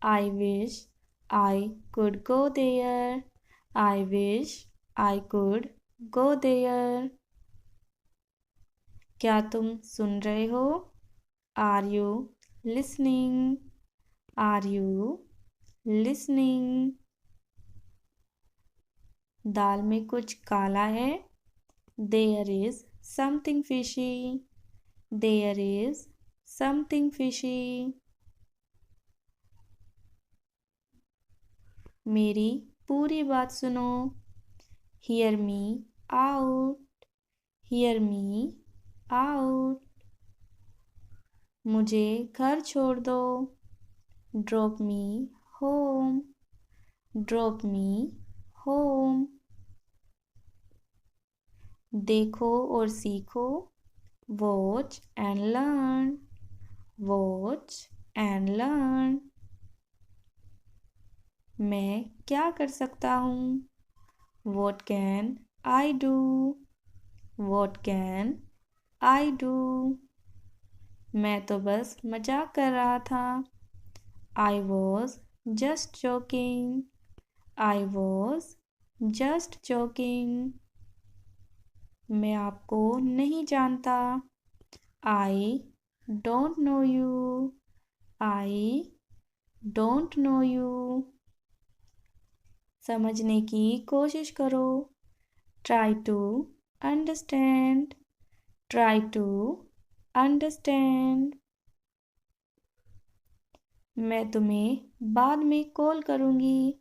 I wish I could go there. I wish I could go there. क्या तुम सुन रहे हो? Are you listening? Are you listening? दाल में कुछ काला है। There is something fishy. There is something fishy. मेरी पूरी बात सुनो। Hear me out. Hear me out. मुझे घर छोड़ दो। Drop me home. Drop me home. देखो और सीखो। Watch and learn. Watch and learn. मैं क्या कर सकता हूँ? What can I do? What can I do? मैं तो बस मजाक कर रहा था। I was just joking. I was just joking. मैं आपको नहीं जानता। I don't know you. I don't know you. समझने की कोशिश करो। Try to understand. Try to understand. मैं तुम्हें बाद में कॉल करूँगी।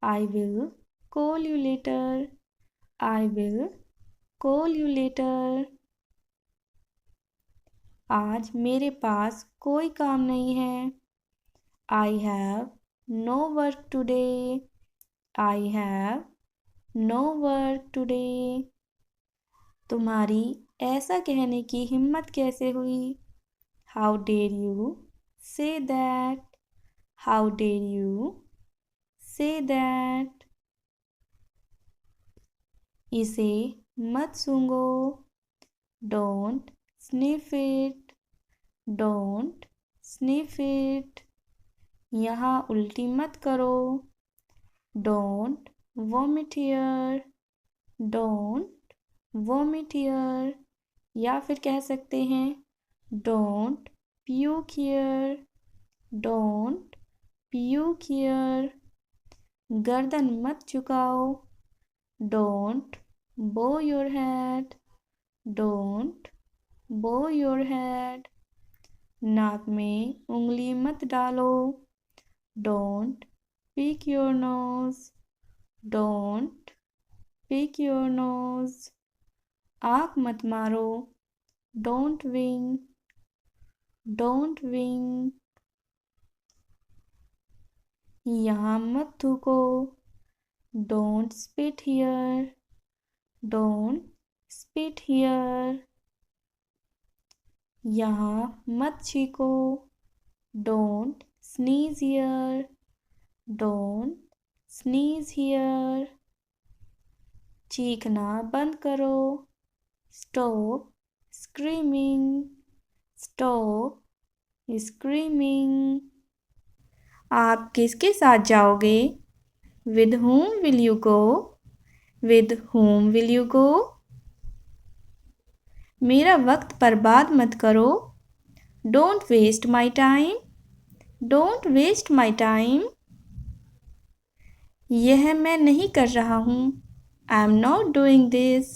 I will call you later. I will call you later. आज मेरे पास कोई काम नहीं है। I have no work today. I have no work today. तुम्हारी ऐसा कहने की हिम्मत कैसे हुई? How dare you say that? How dare you say that? इसे मत सूंघो। Don't sniff it. Don't sniff it. यहाँ उल्टी मत करो। Don't vomit here. Don't vomit here. या फिर कह सकते हैं Don't puke here. Don't puke here. गर्दन मत झुकाओ। Don't bow your head. Don't bow your head. नाक में उंगली मत डालो। Don't pick your nose. Don't pick your nose. आँख मत मारो। Don't wink. Don't wink. यहाँ मत थूको। Don't spit here. Don't spit here. यहाँ मत छीको। Don't sneeze here. Don't sneeze here. चीखना बंद करो। Stop screaming. Stop screaming. आप किसके साथ जाओगे? With whom will you go? With whom will you go? मेरा वक्त बर्बाद मत करो। Don't waste my time. Don't waste my time. यह मैं नहीं कर रहा हूँ। I am not doing this.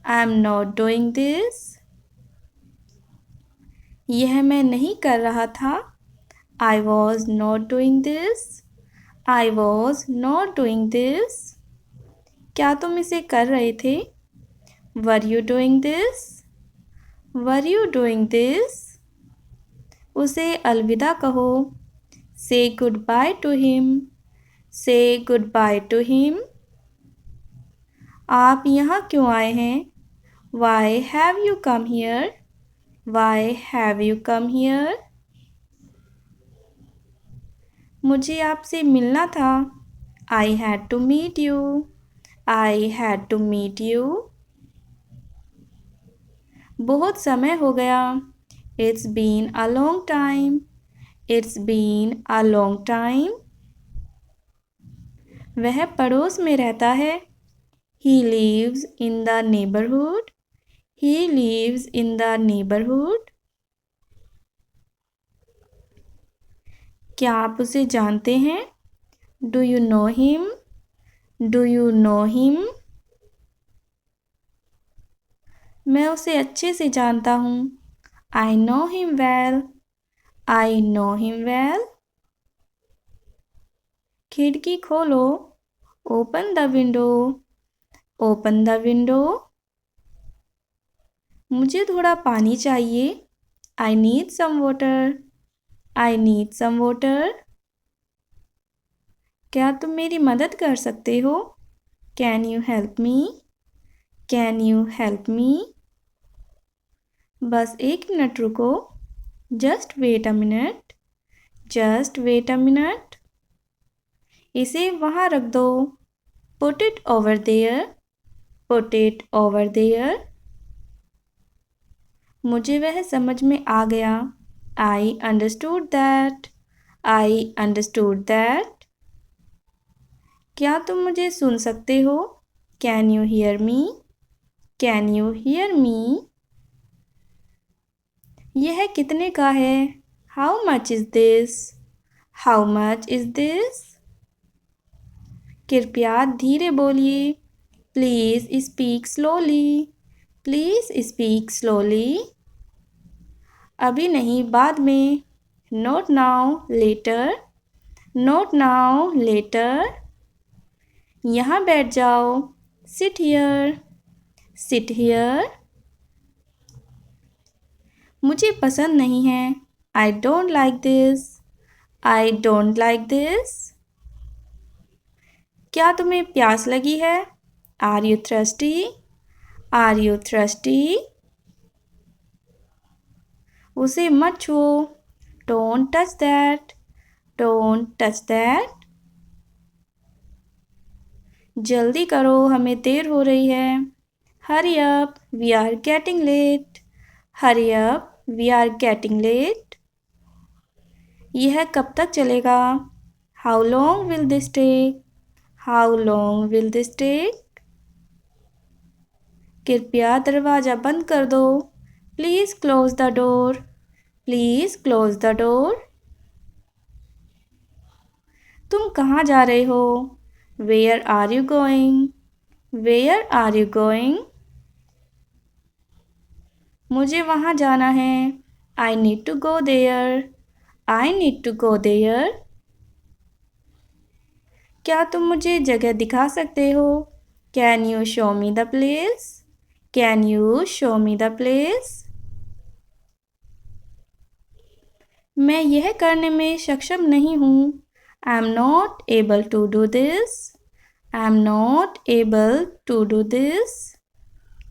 I am not doing this. यह मैं नहीं कर रहा था। I was not doing this. I was not doing this. क्या तुम इसे कर रहे थे? Were you doing this? Were you doing this? उसे अलविदा कहो। Say goodbye to him. Say goodbye to him. आप यहाँ क्यों आए हैं? Why have you come here? Why have you come here? मुझे आपसे मिलना था। I had to meet you. I had to meet you. बहुत समय हो गया। It's been a long time. It's been a long time. वह पड़ोस में रहता है। He lives in the neighborhood. He lives in the neighborhood. क्या आप उसे जानते हैं? Do you know him? Do you know him? मैं उसे अच्छे से जानता हूँ। I know him well. I know him well. खिड़की खोलो। Open the window. Open the window. मुझे थोड़ा पानी चाहिए। I need some water. I need some water. क्या तुम मेरी मदद कर सकते हो? Can you help me? Can you help me? बस 1 मिनट रुको। Just wait a minute. Just wait a minute. इसे वहाँ रख दो। Put it over there. Put it over there. मुझे वह समझ में आ गया। I understood that. I understood that. क्या तुम मुझे सुन सकते हो? Can you hear me? Can you hear me? यह कितने का है? How much is this? How much is this? कृपया धीरे बोलिए। Please speak slowly. Please speak slowly. अभी नहीं, बाद में। Not now, later. Note now, later. यहाँ बैठ जाओ। Sit here. Sit here. मुझे पसंद नहीं है। I don't like this. I don't like this. क्या तुम्हें प्यास लगी है? Are you thirsty? Are you thirsty? उसे मत छुओ। Don't touch that. Don't touch that. जल्दी करो, हमें देर हो रही है। Hurry up, we are getting late. Hurry up, we are getting late. यह कब तक चलेगा? How long will this take? How long will this take? कृपया दरवाज़ा बंद कर दो। Please close the door. Please close the door. तुम कहाँ जा रहे हो? Where are you going? Where are you going? मुझे वहाँ जाना है। I need to go there. I need to go there. क्या तुम मुझे जगह दिखा सकते हो? Can you show me the place? Can you show me the place? मैं यह करने में सक्षम नहीं हूँ। I am not able to do this. I am not able to do this.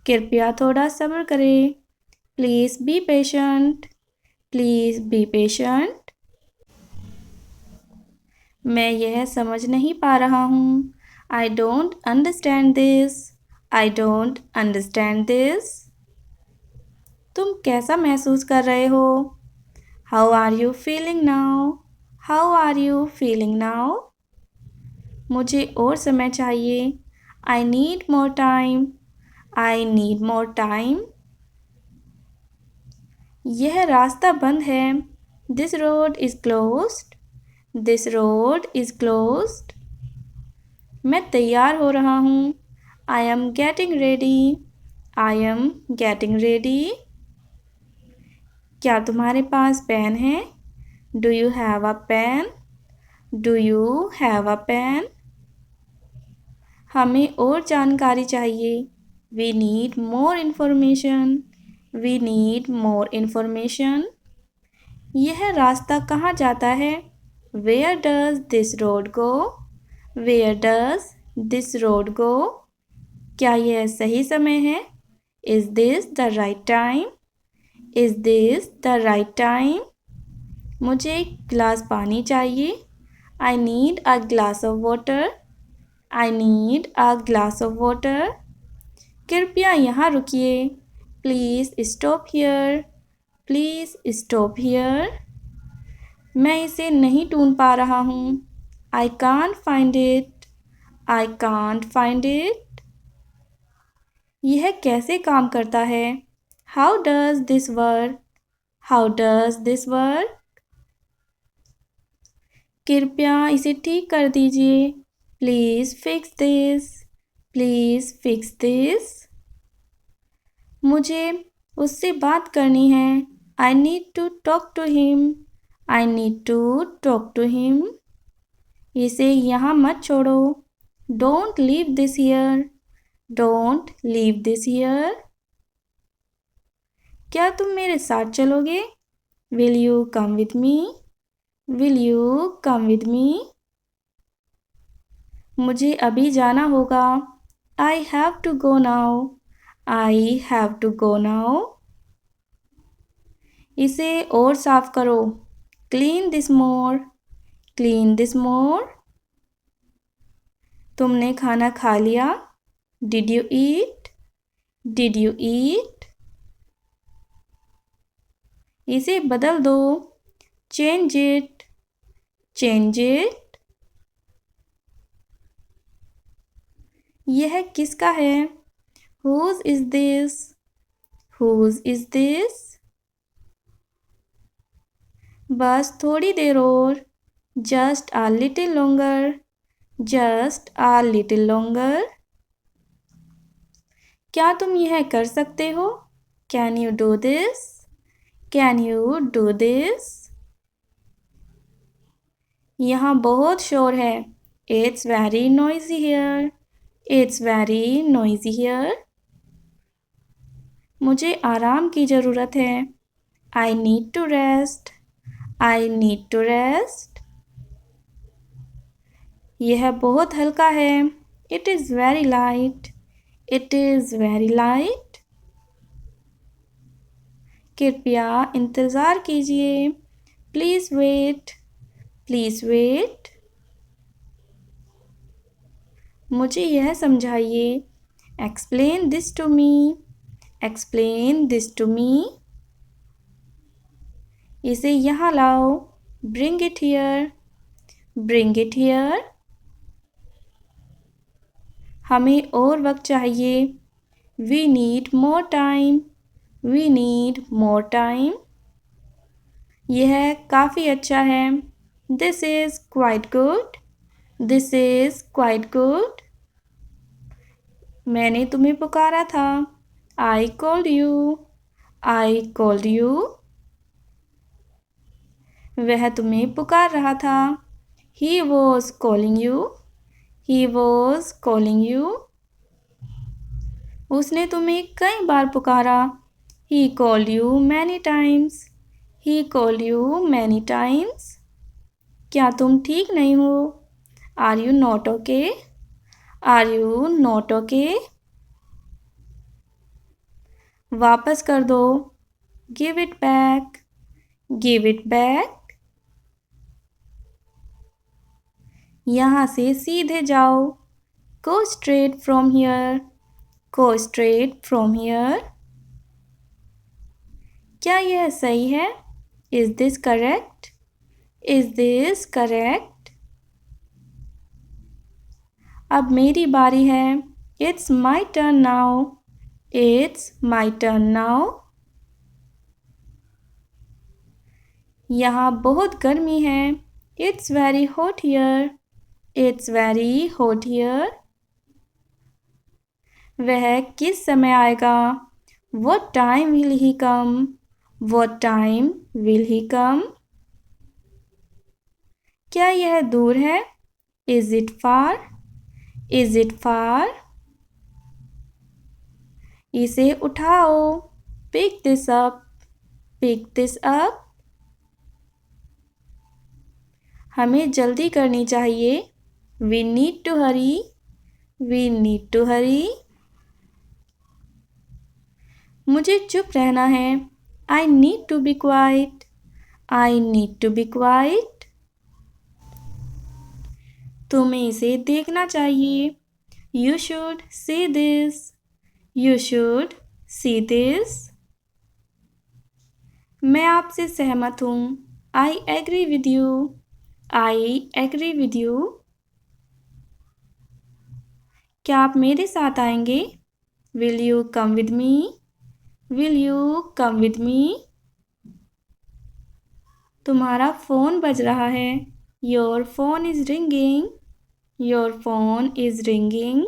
कृपया थोड़ा सब्र करें। Please be patient. Please be patient. मैं यह समझ नहीं पा रहा हूँ। I don't understand this. I don't understand this. तुम कैसा महसूस कर रहे हो? How are you feeling now? How are you feeling now? मुझे और समय चाहिए। I need more time. I need more time. यह रास्ता बंद है। This road is closed. This road is closed. मैं तैयार हो रहा हूँ। I am getting ready. I am getting ready. क्या तुम्हारे पास पेन है? Do you have a pen? Do you have a pen? हमें और जानकारी चाहिए। We need more information. We need more information. यह रास्ता कहाँ जाता है? Where does this road go? Where does this road go? क्या यह सही समय है? Is this the right time? Is this the right time? मुझे एक गिलास पानी चाहिए। I need a glass of water. I need a glass of water. कृपया यहाँ रुकिए। Please stop here. Please stop here. मैं इसे नहीं ढूंढ पा रहा हूँ। I can't find it. I can't find it. यह कैसे काम करता है? How does this work? How does this work? कृपया इसे ठीक कर दीजिए। Please fix this. Please fix this. मुझे उससे बात करनी है। I need to talk to him. I need to talk to him. इसे यहाँ मत छोड़ो। Don't leave this here. Don't leave this here. क्या तुम मेरे साथ चलोगे? Will you come with me? Will you come with me? मुझे अभी जाना होगा। I have to go now. I have to go now. इसे और साफ करो। Clean this more. Clean this more. तुमने खाना खा लिया? Did you eat? Did you eat? इसे बदल दो। Change it. Change it. यह किसका है? Whose is this? Whose is this? बस थोड़ी देर और। Just a little longer. Just a little longer. क्या तुम यह कर सकते हो? Can you do this? Can you do this? यहाँ बहुत शोर है। It's very noisy here. It's very noisy here. मुझे आराम की ज़रूरत है। I need to rest. I need to rest. यह बहुत हल्का है। It is very light. It is very light. कृपया इंतज़ार कीजिए। Please wait. Please wait. मुझे यह समझाइए। Explain this to me. Explain this to me. इसे यहाँ लाओ। Bring it here. Bring it here. हमें और वक्त चाहिए। We need more time. We need more time. यह काफ़ी अच्छा है। This is quite good. This is quite good. मैंने तुम्हें पुकारा था। I called you. I called you. वह तुम्हें पुकार रहा था। He was calling you. He was calling you. उसने तुम्हें कई बार पुकारा। He called you many times. He called you many times. क्या तुम ठीक नहीं हो? Are you not okay? Are you not okay? वापस कर दो। Give it back. Give it back. यहाँ से सीधे जाओ। Go straight from here. Go straight from here. क्या यह सही है? Is this correct? Is this correct? अब मेरी बारी है। It's my turn now. It's my turn now. यहाँ बहुत गर्मी है। It's very hot here. It's very hot here. वह किस समय आएगा? What time will he come? What time will he come? क्या यह दूर है? Is it far? Is it far? इसे उठाओ। Pick this up. Pick this up. हमें जल्दी करनी चाहिए। We need to hurry. We need to hurry. मुझे चुप रहना है। I need to be quiet. I need to be quiet. तुम्हें इसे देखना चाहिए। You should see this. You should see this. मैं आपसे सहमत हूँ। I agree with you. I agree with you. क्या आप मेरे साथ आएंगे? Will you come with me? Will you come with me? तुम्हारा फ़ोन बज रहा है। Your phone is ringing. Your phone is ringing.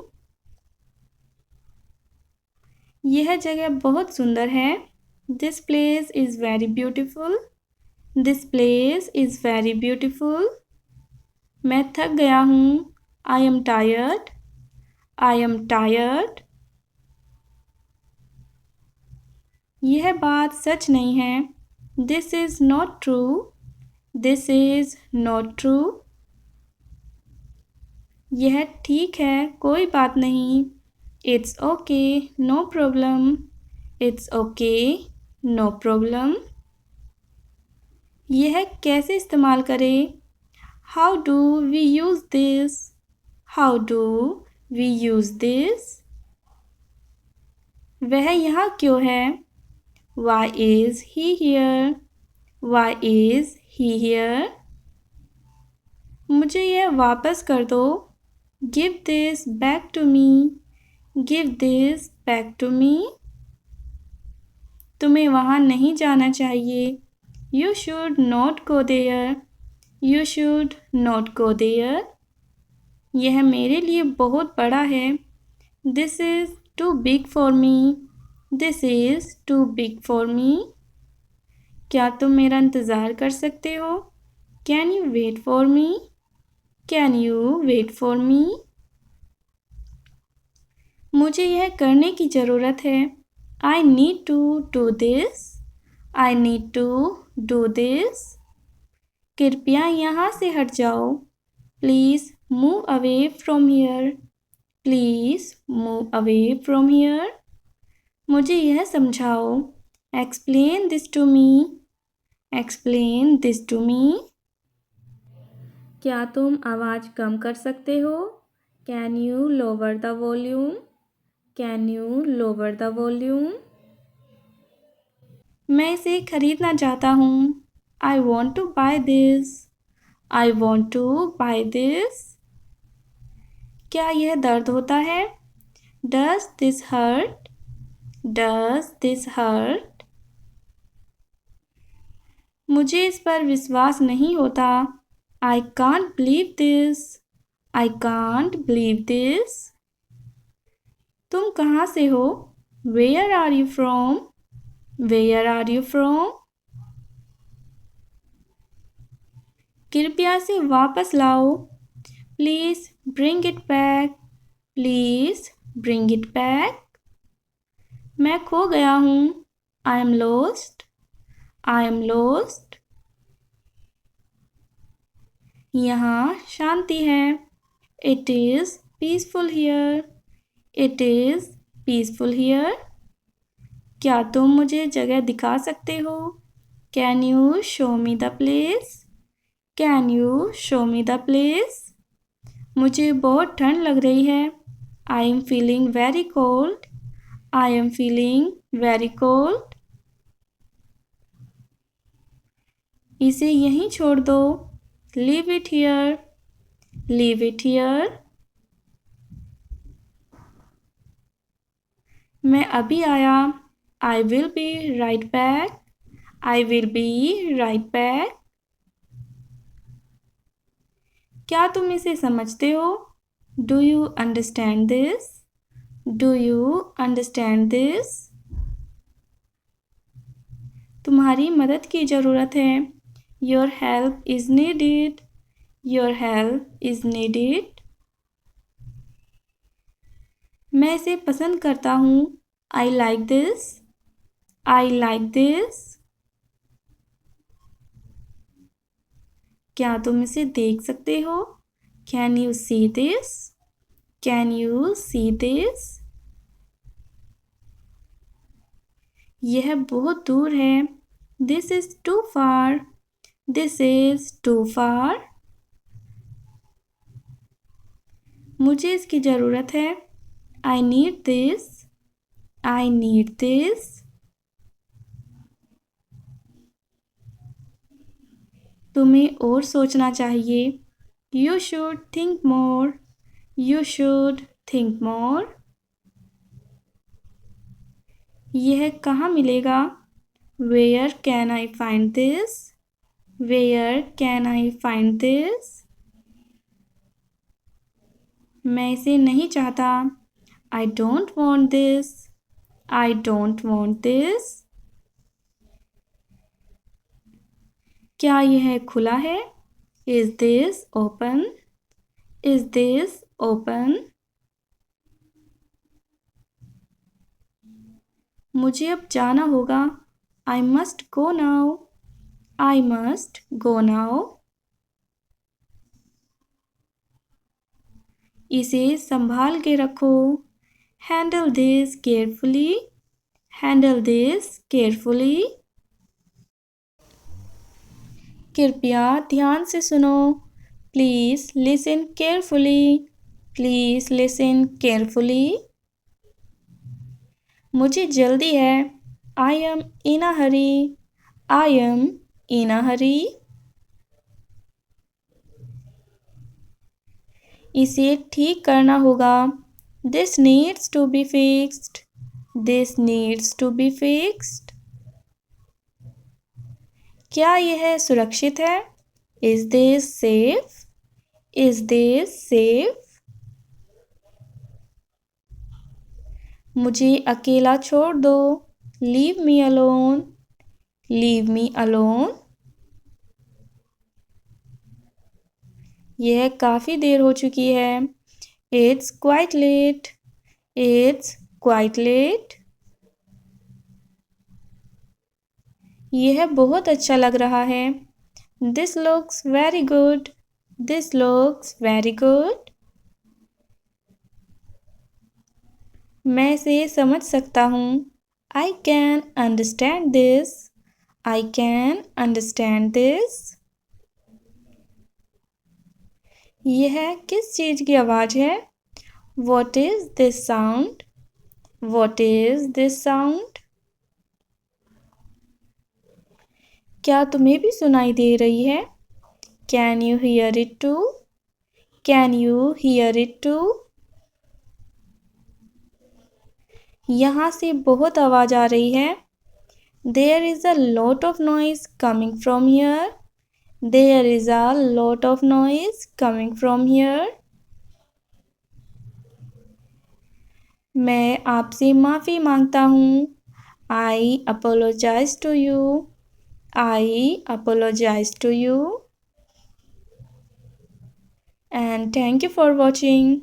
यह जगह बहुत सुंदर है. This place is very beautiful. This place is very beautiful. मैं थक गया हूँ. I am tired. I am tired. यह बात सच नहीं है. This is not true. This is not true. यह ठीक है, कोई बात नहीं. It's okay, no problem. It's okay, no problem. यह कैसे इस्तेमाल करें? How do we use this? How do we use this? वह यहाँ क्यों है? Why is he here? Why is he here? मुझे यह वापस कर दो. Give this back to me. Give this back to me. तुम्हें वहाँ नहीं जाना चाहिए. You should not go there. You should not go there. यह मेरे लिए बहुत बड़ा है. This is too big for me. This is too big for me. क्या तुम मेरा इंतज़ार कर सकते हो? Can you wait for me? Can you wait for me? मुझे यह करने की ज़रूरत है. I need to do this. I need to do this. कृपया यहाँ से हट जाओ. Please move away from here. Please move away from here. मुझे यह समझाओ. Explain this to me. Explain this to me. क्या तुम आवाज़ कम कर सकते हो? Can you lower the volume? Can you lower the volume? मैं इसे खरीदना चाहता हूँ. I want to buy this. I want to buy this. क्या यह दर्द होता है? Does this hurt? Does this hurt? मुझे इस पर विश्वास नहीं होता. I can't believe this. I can't believe this. तुम कहाँ से हो? Where are you from? Where are you from? कृपया इसे वापस लाओ. Please bring it back. Please bring it back. मैं खो गया हूँ. I am lost. I am lost. यहाँ शांति है. It is peaceful here. It is peaceful here. क्या तुम मुझे जगह दिखा सकते हो? Can you show me the place? Can you show me the place? मुझे बहुत ठंड लग रही है. I am feeling very cold. I am feeling very cold. इसे यहीं छोड़ दो. Leave it here. Leave it here. मैं अभी आया. I will be right back. I will be right back. क्या तुम इसे समझते हो? Do you understand this? Do you understand this? तुम्हारी मदद की ज़रूरत है. Your help is needed. Your help is needed. मैं इसे पसंद करता हूँ. I like this. I like this. क्या तुम इसे देख सकते हो? Can you see this? Can you see this? यह बहुत दूर है. This is too far. This is too far. मुझे इसकी ज़रूरत है. I need this. I need this. तुम्हें और सोचना चाहिए. You should think more. You should think more. यह कहाँ मिलेगा? Where can I find this? Where can I find this? मैं इसे नहीं चाहता. I don't want this. I don't want this. क्या यह खुला है? Is this open? Is this open? मुझे अब जाना होगा. I must go now. I must go now. इसे संभाल के रखो. Handle this carefully. Handle this carefully. कृपया ध्यान से सुनो. Please listen carefully. Please listen carefully. मुझे जल्दी है. I am in a hurry. I am in a hurry. इसे ठीक करना होगा. This needs to be fixed. This needs to be fixed. क्या यह सुरक्षित है? Is this safe? Is this safe? मुझे अकेला छोड़ दो. Leave me alone. Leave me alone. यह काफ़ी देर हो चुकी है. It's quite late. It's quite late. यह बहुत अच्छा लग रहा है. This looks very good. This looks very good. मैं इसे समझ सकता हूँ. I can understand this. I can understand this. यह किस चीज़ की आवाज़ है? What is this sound? What is this sound? क्या तुम्हें भी सुनाई दे रही है? Can you hear it too? Can you hear it too? यहाँ से बहुत आवाज़ आ रही है. There is a lot of noise coming from here. There is a lot of noise coming from here. मैं आपसे माफ़ी मांगता हूँ. I apologize to you. I apologize to you. And thank you for watching.